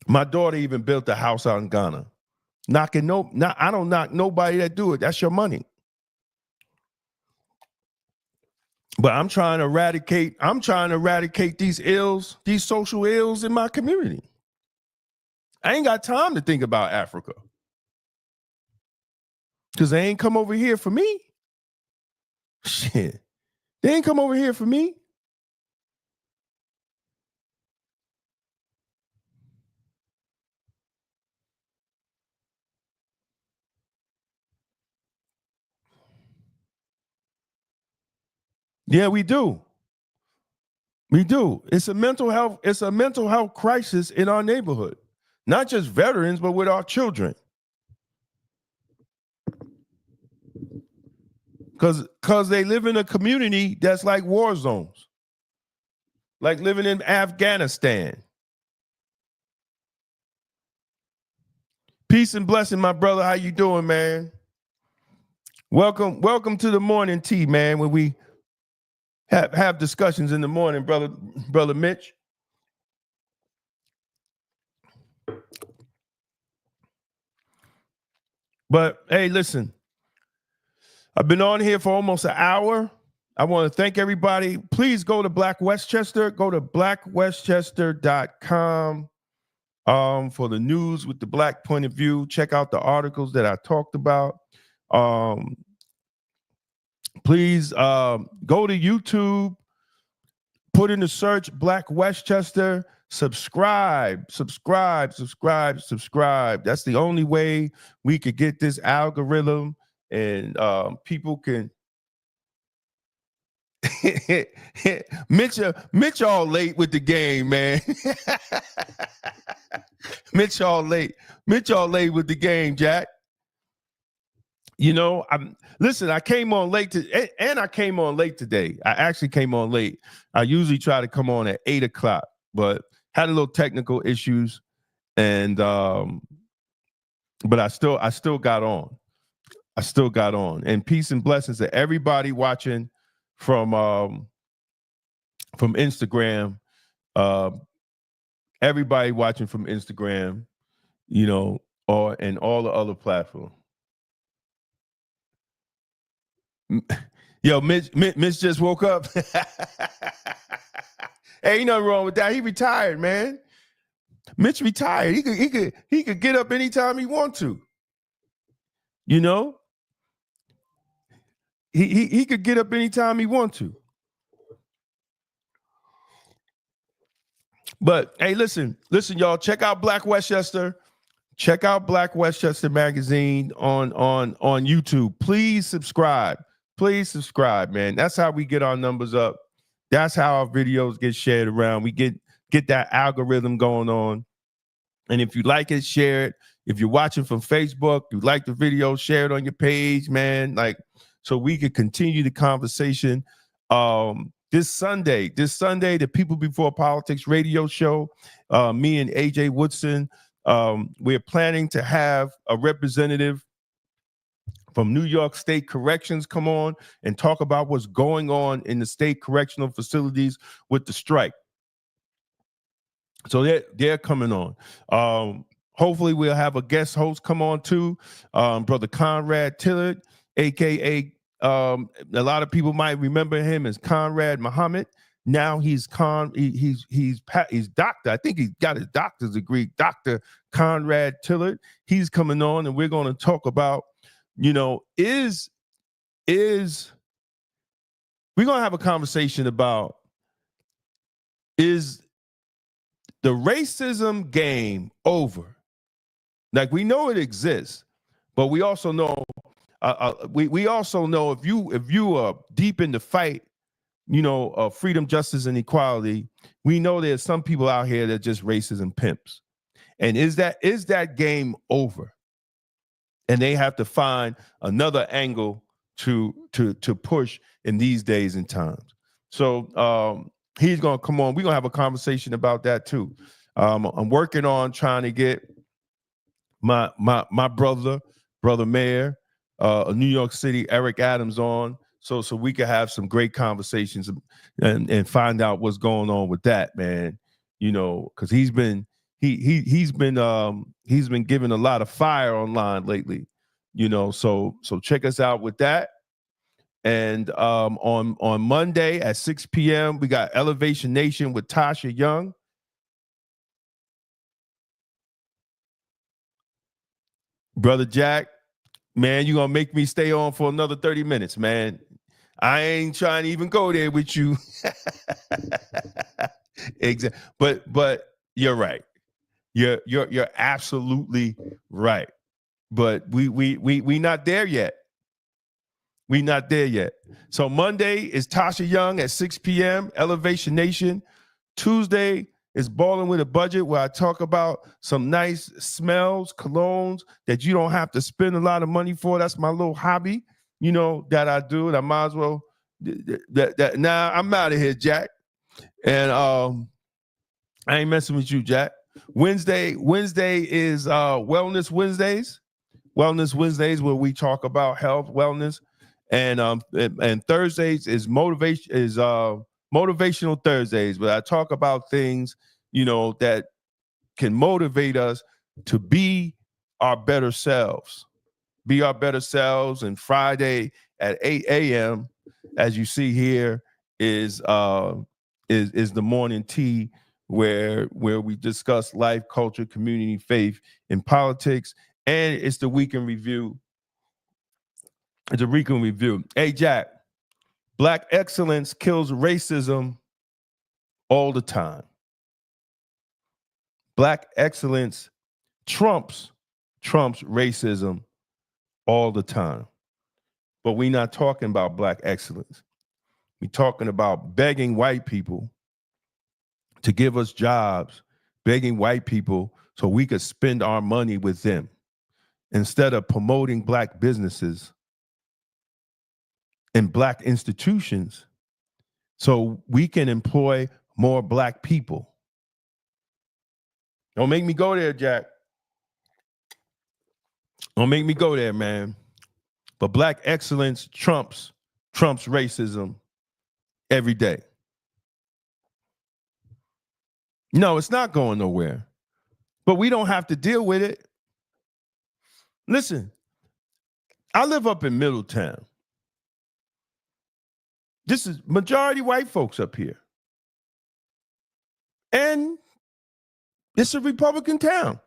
My daughter even built a house out in Ghana. I don't knock nobody that do it. That's your money. But I'm trying to eradicate these ills, these social ills in my community. I ain't got time to think about Africa. Because they ain't come over here for me. Shit. They ain't come over here for me. Yeah, we do. We do. It's a mental health crisis in our neighborhood. Not just veterans, but with our children. Because they live in a community that's like war zones. Like living in Afghanistan. Peace and blessing, my brother. How you doing, man? Welcome to the morning tea, man, when we have discussions in the morning, brother Mitch. But hey, listen, I've been on here for almost an hour. I want to thank everybody. Please go to Black Westchester. Go to blackwestchester.com for the news with the Black point of view. Check out the articles that I talked about. Please go to YouTube, put in the search Black Westchester, subscribe. That's the only way we could get this algorithm and people can Mitch all late with the game, man. Mitch all late with the game, Jack. You know, I came on late and I came on late today. I actually came on late. I usually try to come on at 8 o'clock, but had a little technical issues, and but I still got on. And peace and blessings to everybody watching from Instagram. Everybody watching from Instagram, you know, and all the other platforms. Yo, Mitch just woke up. Hey, ain't nothing wrong with that. He retired, man. Mitch retired. He could get up anytime he want to. You know? He could get up anytime he want to. But hey, listen, y'all. Check out Black Westchester. Check out Black Westchester magazine on YouTube. Please subscribe. Please subscribe, man. That's how we get our numbers up. That's how our videos get shared around. We get that algorithm going on. And if you like it, share it. If you're watching from Facebook, you like the video, share it on your page, man. Like, so we can continue the conversation. This Sunday, the People Before Politics radio show, me and AJ Woodson, we're planning to have a representative from New York State Corrections come on and talk about what's going on in the state correctional facilities with the strike. So they're coming on. Hopefully we'll have a guest host come on too, Brother Conrad Tillett, aka a lot of people might remember him as Conrad Muhammad. Now he's doctor. I think he's got his doctor's degree, Dr. Conrad Tillett. He's coming on, and we're going to talk about, you know, we're going to have a conversation about, is the racism game over? Like, we know it exists, but we also know we also know if you are deep in the fight, you know, freedom, justice, and equality, we know there's some people out here that are just racists and pimps. And is that game over? And they have to find another angle to push in these days and times. So he's gonna come on. We're gonna have a conversation about that too. I'm working on trying to get my brother mayor of New York City, Eric Adams, on so we can have some great conversations and find out what's going on with that, man. You know, because he's been giving a lot of fire online lately. You know, so check us out with that. And on Monday at 6 p.m., we got Elevation Nation with Tasha Young. Brother Jack, man, you're going to make me stay on for another 30 minutes, man. I ain't trying to even go there with you. Exactly. But you're right. You're absolutely right. But we not there yet. We not there yet. So Monday is Tasha Young at 6 p.m., Elevation Nation. Tuesday is Balling with a Budget, where I talk about some nice smells, colognes that you don't have to spend a lot of money for. That's my little hobby, you know, that I do. And I might as well, now I'm out of here, Jack. And I ain't messing with you, Jack. Wednesday is Wellness Wednesdays. Wellness Wednesdays, where we talk about health, wellness. And Thursdays is motivational Thursdays, but I talk about things, you know, that can motivate us to be our better selves. Be our better selves. And Friday at 8 a.m., as you see here, is the morning tea where we discuss life, culture, community, faith, and politics. And it's the weekend review. It's a weekend review. Hey, Jack, Black excellence kills racism all the time. Black excellence trumps racism all the time. But we're not talking about Black excellence. We're talking about begging white people to give us jobs, begging white people so we could spend our money with them instead of promoting Black businesses and Black institutions so we can employ more Black people. Don't make me go there, Jack. Don't make me go there, man. But Black excellence trumps racism every day. No, it's not going nowhere. But we don't have to deal with it. Listen, I live up in Middletown. This is majority white folks up here. And it's a Republican town.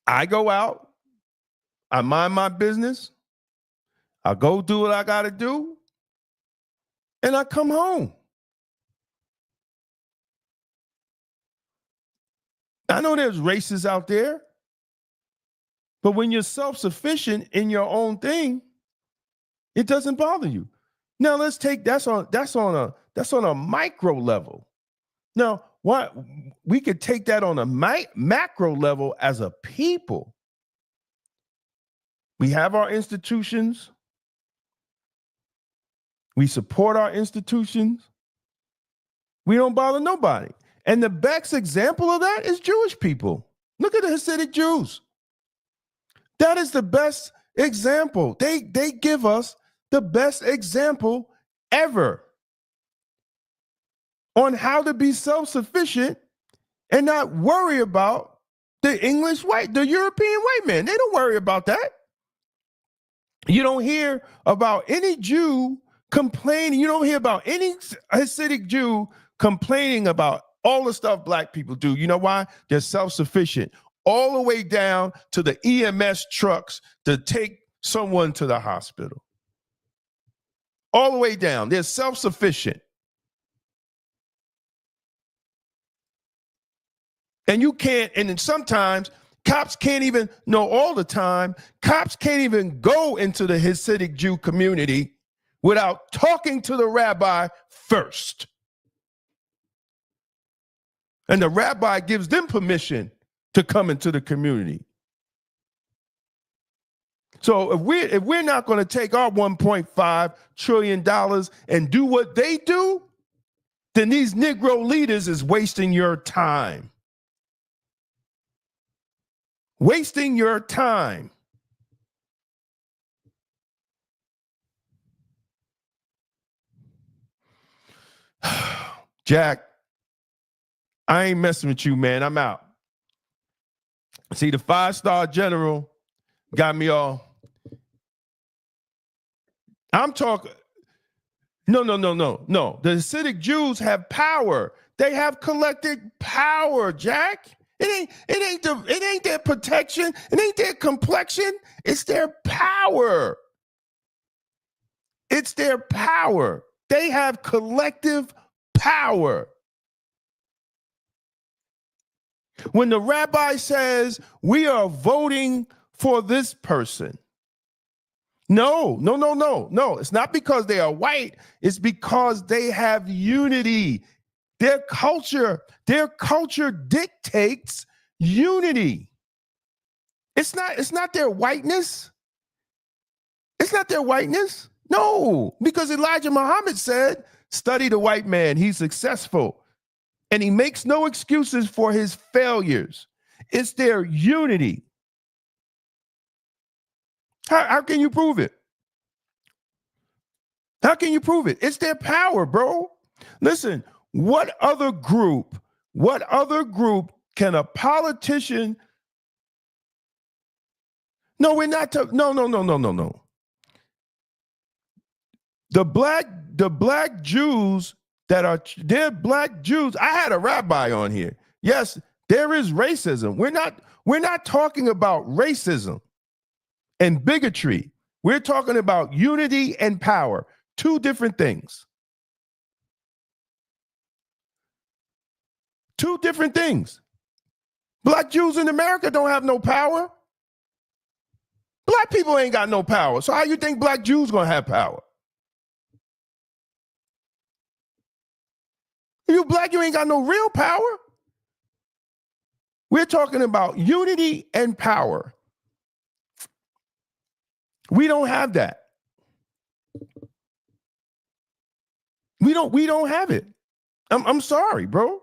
I go out, I mind my business, I go do what I got to do, and I come home. I know there's racists out there, but when you're self-sufficient in your own thing, it doesn't bother you. Now let's take that's on a micro level. Now, what we could take that on a macro level as a people. We have our institutions. We support our institutions. We don't bother nobody. And the best example of that is Jewish people. Look at the Hasidic Jews. That is the best example. They give us the best example ever on how to be self-sufficient and not worry about the European white man. They don't worry about that. You don't hear about any Jew complaining. You don't hear about any Hasidic Jew complaining about all the stuff Black people do. You know why? They're self-sufficient. All the way down to the EMS trucks to take someone to the hospital. All the way down. They're self-sufficient. And you can't, and then sometimes cops can't even, no, all the time, cops can't even go into the Hasidic Jew community without talking to the rabbi first. And the rabbi gives them permission to come into the community. So if we're not going to take our $1.5 trillion and do what they do, then these Negro leaders is wasting your time. Wasting your time. Jack, I ain't messing with you, man. I'm out. See, the 5-star general got me all. I'm talking. No. The Hasidic Jews have power. They have collective power, Jack. It ain't their protection. It ain't their complexion. It's their power. It's their power. They have collective power. When the rabbi says, we are voting for this person. No. It's not because they are white. It's because they have unity. Their culture dictates unity. It's not their whiteness. It's not their whiteness. No, because Elijah Muhammad said, study the white man. He's successful. And he makes no excuses for his failures. It's their unity. How can you prove it? How can you prove it? It's their power, bro. Listen, what other group can a politician? No, we're not. No. The black Jews they're black Jews. I had a rabbi on here. Yes, there is racism. We're not talking about racism and bigotry. We're talking about unity and power. Two different things. Two different things. Black Jews in America don't have no power. Black people ain't got no power. So how you think black Jews gonna have power? If you black, you ain't got no real power. We're talking about unity and power. We don't have that. We don't have it. I'm sorry, bro.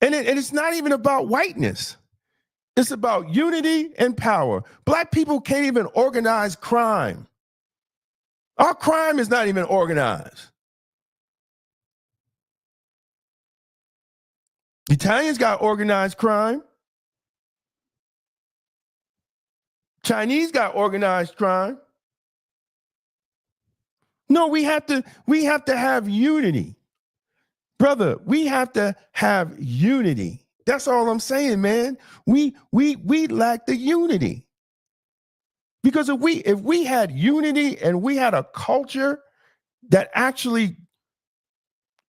And it's not even about whiteness. It's about unity and power. Black people can't even organize crime. Our crime is not even organized. Italians got organized crime. Chinese got organized crime. No, we have to have unity. Brother, we have to have unity. That's all I'm saying, man. We lack the unity. Because if we had unity and we had a culture that actually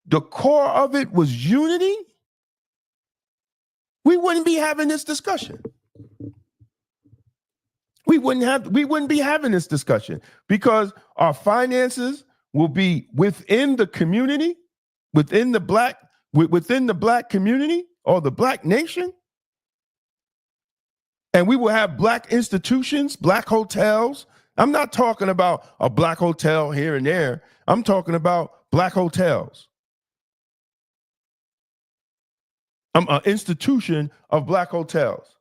the core of it was unity, we wouldn't be having this discussion. We wouldn't be having this discussion because our finances will be within the community, within the black community or the black nation. And we will have black institutions, black hotels. I'm not talking about a black hotel here and there. I'm talking about black hotels. I'm an institution of black hotels.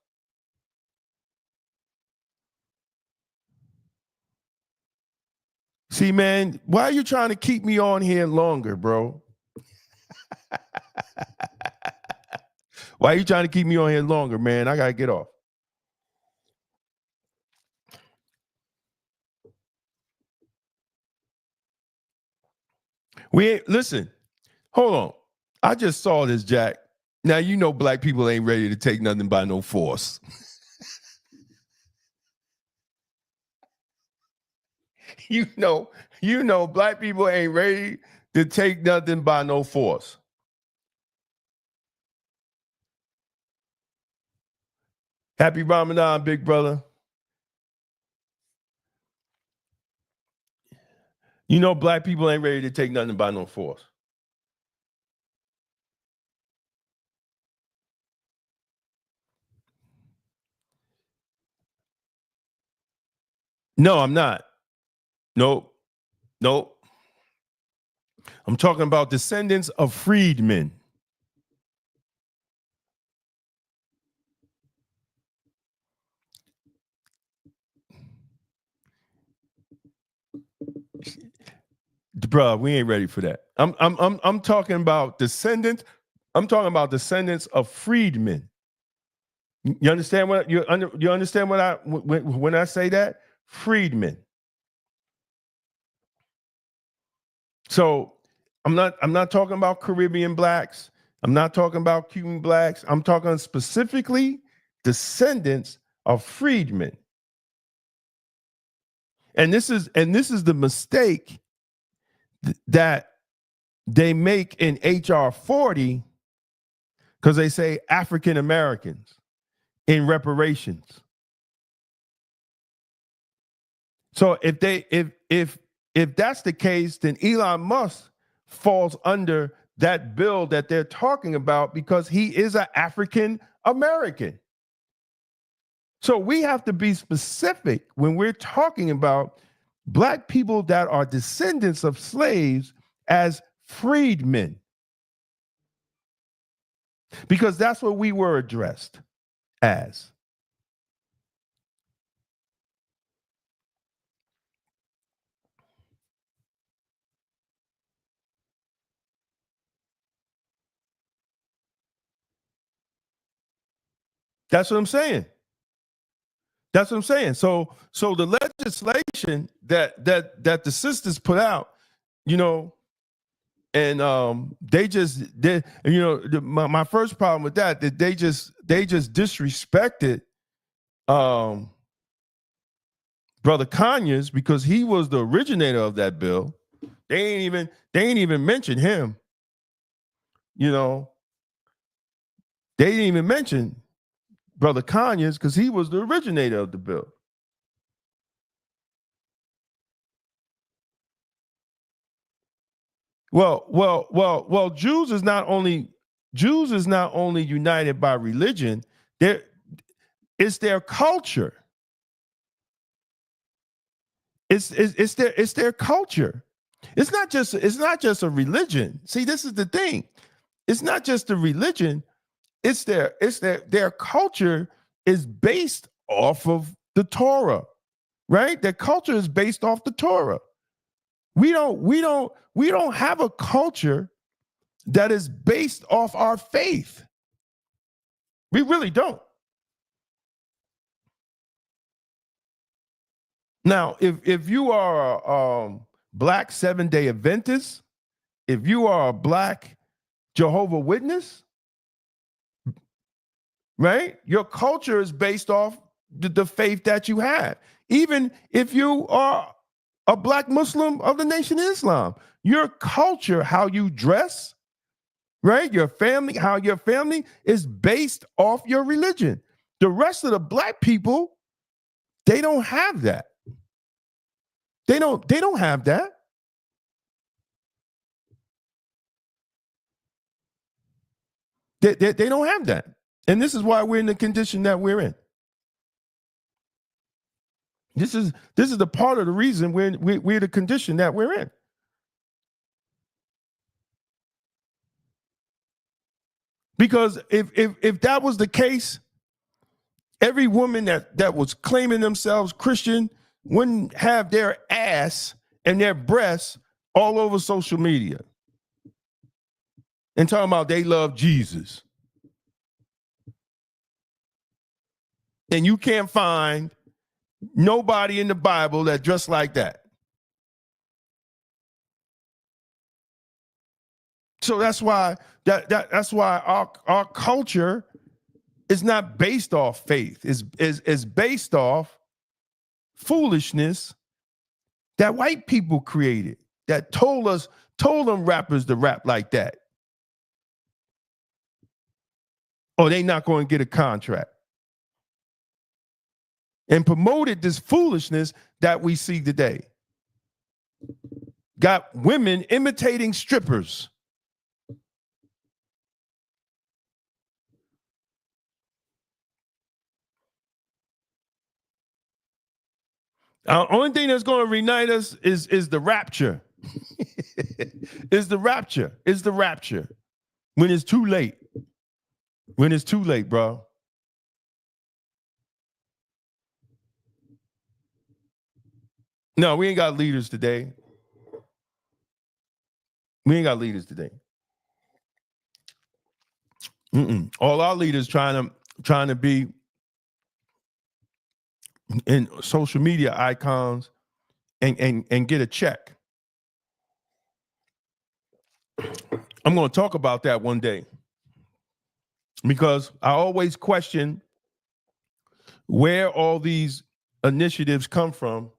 See, man, why are you trying to keep me on here longer, bro? Why are you trying to keep me on here longer, man? I got to get off. Listen, hold on. I just saw this, Jack. Now, you know black people ain't ready to take nothing by no force. You know black people ain't ready to take nothing by no force. Happy Ramadan, big brother. You know black people ain't ready to take nothing by no force. No, I'm not. Nope. Nope. I'm talking about descendants of freedmen. Bruh, we ain't ready for that. I'm talking about descendants. I'm talking about descendants of freedmen. You understand what you understand what when I say that? Freedmen. So I'm not talking about Caribbean blacks. I'm not talking about Cuban blacks. I'm talking specifically descendants of freedmen. And this is the mistake that they make in HR 40 because they say African Americans in reparations. So if that's the case, then Elon Musk falls under that bill that they're talking about because he is an African American. So we have to be specific when we're talking about black people that are descendants of slaves as freedmen, because that's what we were addressed as. That's what I'm saying. That's what I'm saying. So the legislation that the sisters put out, you know, and they just did, you know, my first problem with that they just disrespected brother Conyers because he was the originator of that bill. They ain't even mention him. You know, they didn't even mention brother Conyers because he was the originator of the bill. Well. Jews is not only united by religion. It's their culture. It's their culture. It's not just a religion. See, this is the thing. It's not just a religion. It's their culture is based off of the Torah, right? Their culture is based off the Torah. We don't have a culture that is based off our faith. We really don't. Now, if you are a black Seventh-day Adventist, if you are a black Jehovah Witness, right? Your culture is based off the faith that you have. Even if you are a black Muslim of the Nation of Islam, your culture, how you dress, right? Your family, how your family is based off your religion. The rest of the black people, they don't have that. They don't have that. They don't have that. And this is why we're in the condition that we're in. This is the part of the reason we're the condition that we're in. Because if that was the case, every woman that was claiming themselves Christian wouldn't have their ass and their breasts all over social media and talking about they love Jesus. And you can't find nobody in the Bible that dressed like that. So that's why that's why our culture is not based off faith. Is based off foolishness that white people created, that told them rappers to rap like that. Or they not going to get a contract. And promoted this foolishness that we see today. Got women imitating strippers. Only thing that's going to reunite us is the rapture. Is the rapture. Is the rapture. When it's too late. When it's too late, bro. No, we ain't got leaders today. We ain't got leaders today. All our leaders trying to be in social media icons and get a check. I'm going to talk about that one day because I always question where all these initiatives come from.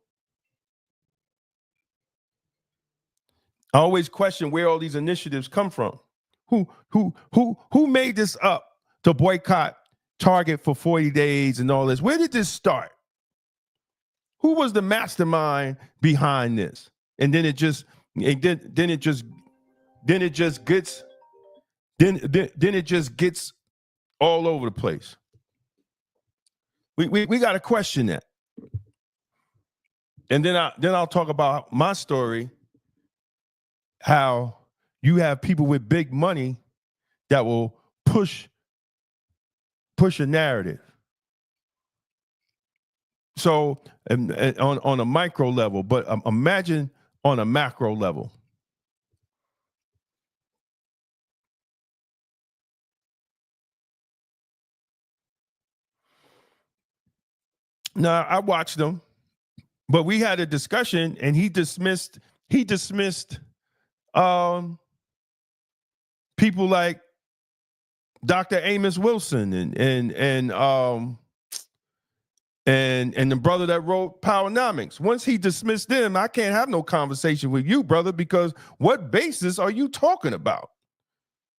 I always question where all these initiatives come from. Who made this up to boycott Target for 40 days and all this? Where did this start? Who was the mastermind behind this? And then it just gets all over the place. We got to question that. And then I'll talk about my story, how you have people with big money that will push a narrative. So on a micro level, but imagine on a macro level. Now I watched them, but we had a discussion, and he dismissed people like Dr. Amos Wilson and the brother that wrote Powernomics. Once he dismissed them, I can't have no conversation with you, brother, because what basis are you talking about?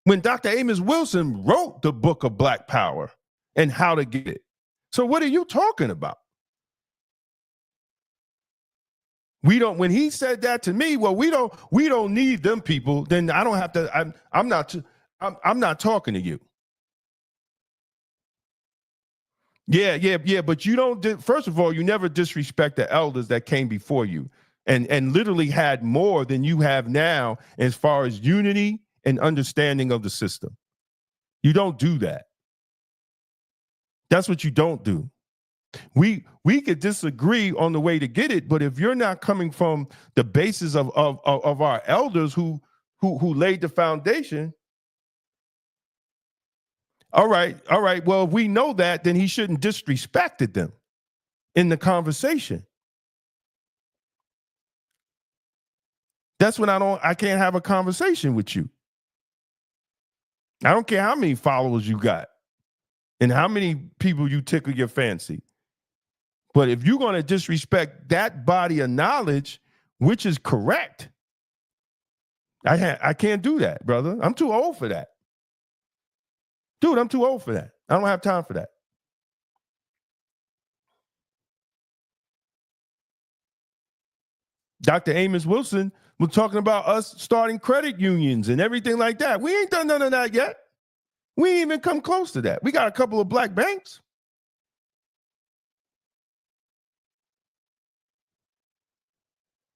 When Dr. Amos Wilson wrote the book of Black Power and how to get it. So what are you talking about? When he said that to me, well, we don't need them people, then I don't have to, I'm not talking to you. Yeah, but you don't, first of all, you never disrespect the elders that came before you and literally had more than you have now as far as unity and understanding of the system. You don't do that. That's what you don't do. We could disagree on the way to get it, but if you're not coming from the basis of our elders who laid the foundation, all right. Well, if we know that, then he shouldn't disrespected them in the conversation. That's when I can't have a conversation with you. I don't care how many followers you got and how many people you tickle your fancy. But if you're going to disrespect that body of knowledge, which is correct, I can't do that, brother. I'm too old for that. Dude, I'm too old for that. I don't have time for that. Dr. Amos Wilson was talking about us starting credit unions and everything like that. We ain't done none of that yet. We ain't even come close to that. We got a couple of black banks.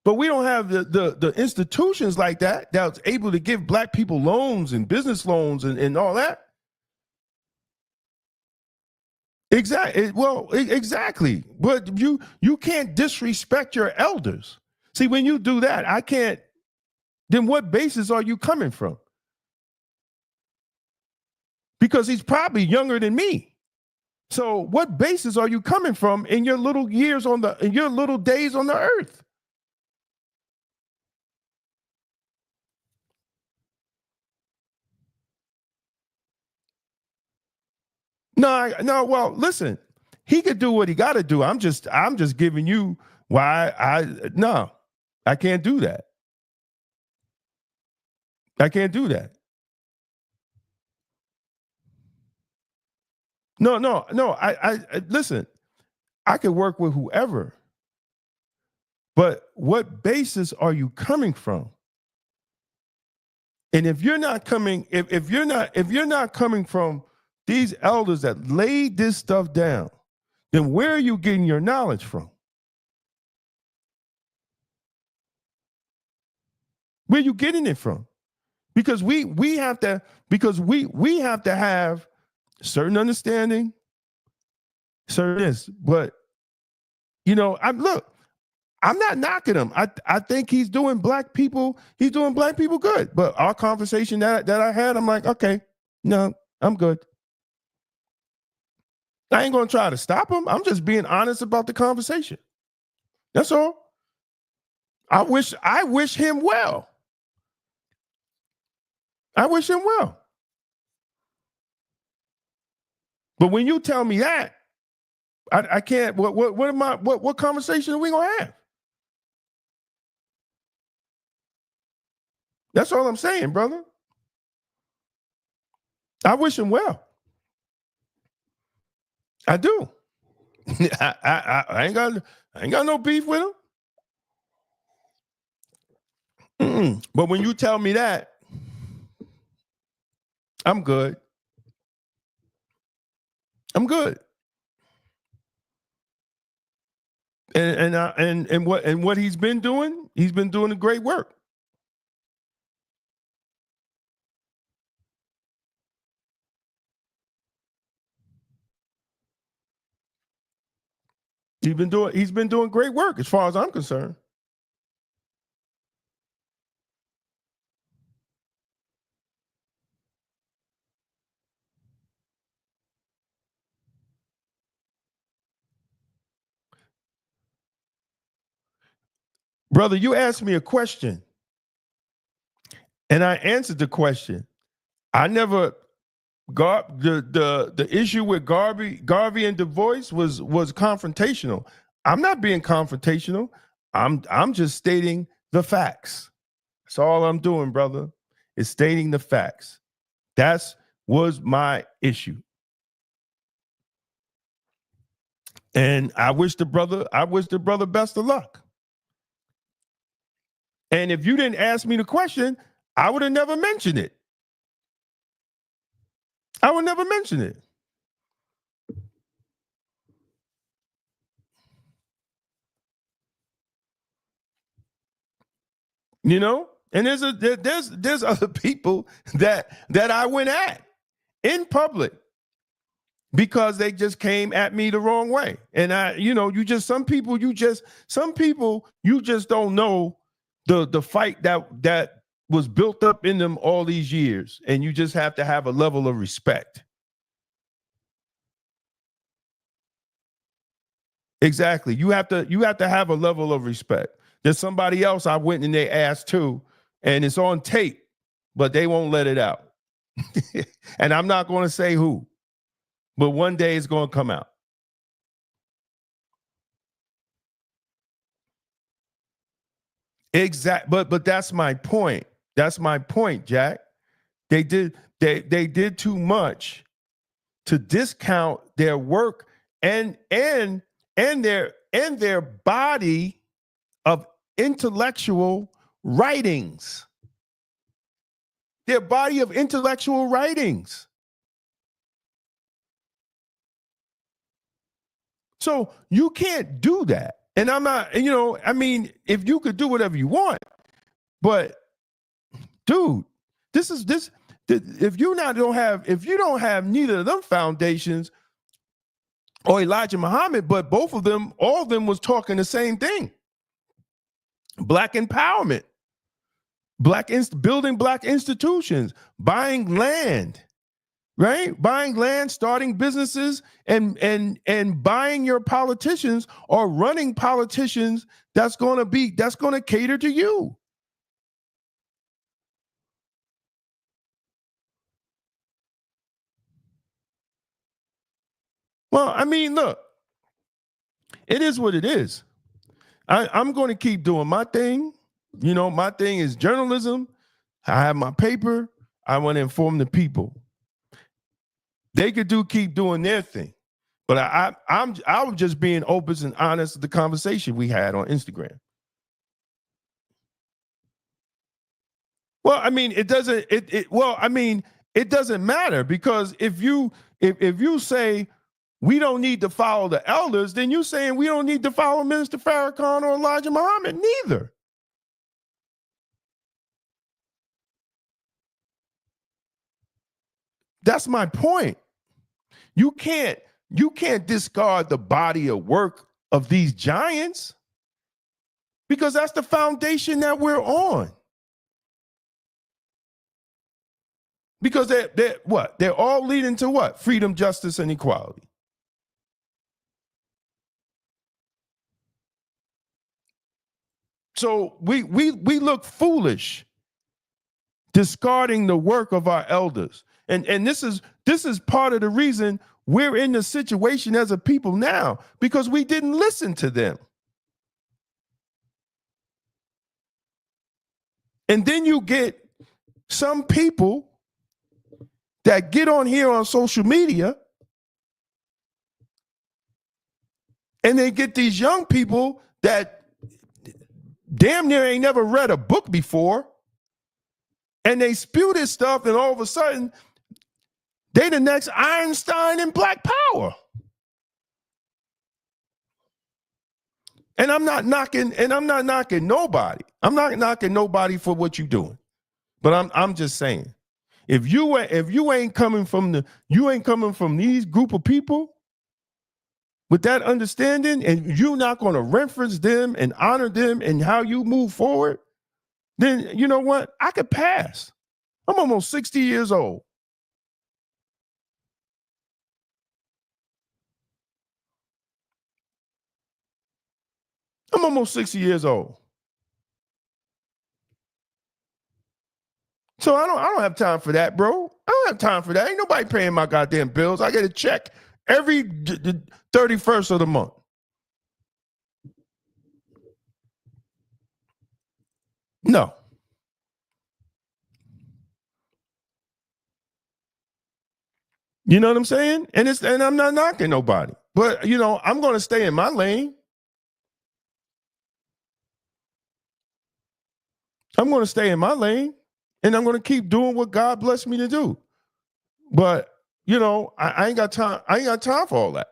But we don't have the institutions like that's able to give black people loans and business loans and all that. Exactly. Well, exactly. But you can't disrespect your elders. See, when you do that, I can't. Then what basis are you coming from? Because he's probably younger than me. So what basis are you coming from in your little years in your little days on the earth? No. Well, listen, he could do what he got to do. I'm just giving you why I can't do that. I can't do that. No. I listen. I could work with whoever, but what basis are you coming from? And if you're not coming, if you're not coming from these elders that laid this stuff down, then where are you getting your knowledge from? Where you getting it from? Because we have to have certain understanding, certain this. But I'm not knocking him. I think he's doing black people good. But our conversation that I had, I'm like, okay, no, I'm good. I ain't gonna try to stop him. I'm just being honest about the conversation. That's all. I wish him well. I wish him well. But when you tell me that, I can't. What conversation are we gonna have? That's all I'm saying, brother. I wish him well. I do. I ain't got no beef with him. But when you tell me that, I'm good. I'm good. And what he's been doing a great work. He's been doing great work as far as I'm concerned. Brother, you asked me a question and I answered the question. I never the issue with Garvey and Du Bois was confrontational. I'm not being confrontational. I'm just stating the facts. That's all I'm doing, brother, is stating the facts. That's was my issue. And I wish the brother best of luck. And if you didn't ask me the question, I would have never mentioned it. I would never mention it. You know, and there's other people that I went at in public because they just came at me the wrong way. And some people you just don't know the fight that was built up in them all these years, and you just have to have a level of respect. Exactly. You have to have a level of respect. There's somebody else I went in their ass too, and it's on tape, but they won't let it out. And I'm not going to say who, but one day it's going to come out. Exactly. But that's my point. That's my point, Jack. They did too much to discount their work and their body of intellectual writings. Their body of intellectual writings. So you can't do that. And I'm not, if you could do whatever you want, but dude, if you don't have neither of them foundations or Elijah Muhammad, but all of them was talking the same thing. Black empowerment, building black institutions, buying land, right? Buying land, starting businesses, and buying your politicians or running politicians that's going to cater to you. Well, I mean, look, it is what it is. I'm going to keep doing my thing. My thing is journalism. I have my paper. I want to inform the people. They could keep doing their thing, but I was just being open and honest with the conversation we had on Instagram. Well, I mean, it doesn't. It doesn't matter, because if you say we don't need to follow the elders, then you're saying we don't need to follow Minister Farrakhan or Elijah Muhammad neither. That's my point. You can't discard the body of work of these giants because that's the foundation that we're on. Because they're what? They're all leading to what? Freedom, justice, and equality. So we look foolish discarding the work of our elders. And this is part of the reason we're in the situation as a people now, because we didn't listen to them. And then you get some people that get on here on social media and they get these young people that damn near ain't never read a book before, and they spew this stuff, and all of a sudden they the next Einstein in Black Power. And I'm not knocking nobody. I'm not knocking nobody for what you're doing. But I'm just saying, if you ain't coming from these group of people with that understanding, and you're not going to reference them and honor them and how you move forward, then you know what? I could pass. I'm almost 60 years old. I'm almost 60 years old. So I don't have time for that, bro. I don't have time for that. Ain't nobody paying my goddamn bills. I get a check every 31st of the month. No. You know what I'm saying? And I'm not knocking nobody. But you know, I'm going to stay in my lane. I'm going to stay in my lane, and I'm going to keep doing what God blessed me to do. But you know, I ain't got time. I ain't got time for all that.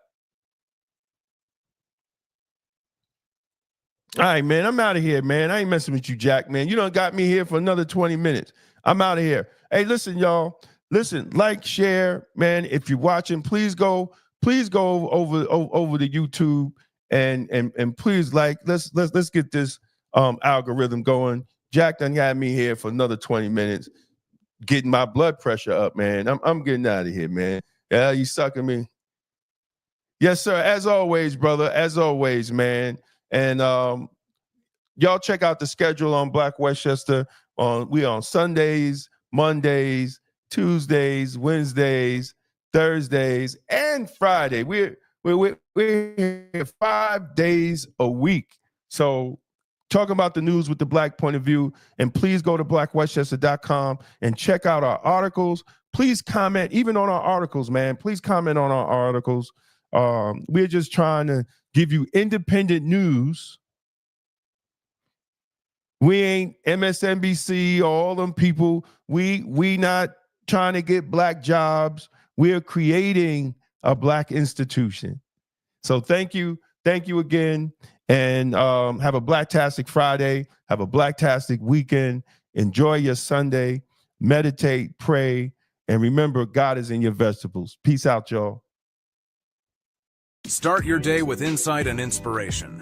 All right, man. I'm out of here, man. I ain't messing with you, Jack, man. You done got me here for another 20 minutes. I'm out of here. Hey, listen, y'all. Listen, like, share, man. If you're watching, please go over to YouTube and please let's get this algorithm going. Jack done got me here for another 20 minutes, getting my blood pressure up, man. I'm getting out of here, man. Yeah, you sucking me. Yes, sir. As always, brother. As always, man. And y'all check out the schedule on Black Westchester. We on Sundays, Mondays, Tuesdays, Wednesdays, Thursdays, and Friday. We're here 5 days a week. So talking about the news with the Black point of view. And please go to blackwestchester.com and check out our articles. Please comment even on our articles, man. Please comment on our articles. We're just trying to give you independent news. We ain't MSNBC, all them people. We not trying to get Black jobs. We're creating a Black institution. So thank you again, and have a Blacktastic Friday. Have a Blacktastic weekend. Enjoy your Sunday. Meditate, pray, and remember, God is in your vegetables. Peace out, y'all. Start your day with insight and inspiration.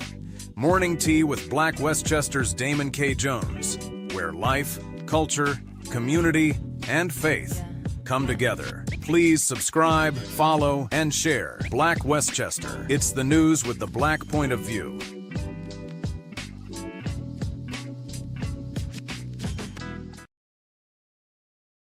Morning Tea with Black Westchester's Damon K. Jones, where life, culture, community, and faith come together. Please subscribe, follow, and share Black Westchester. It's the news with the Black point of view.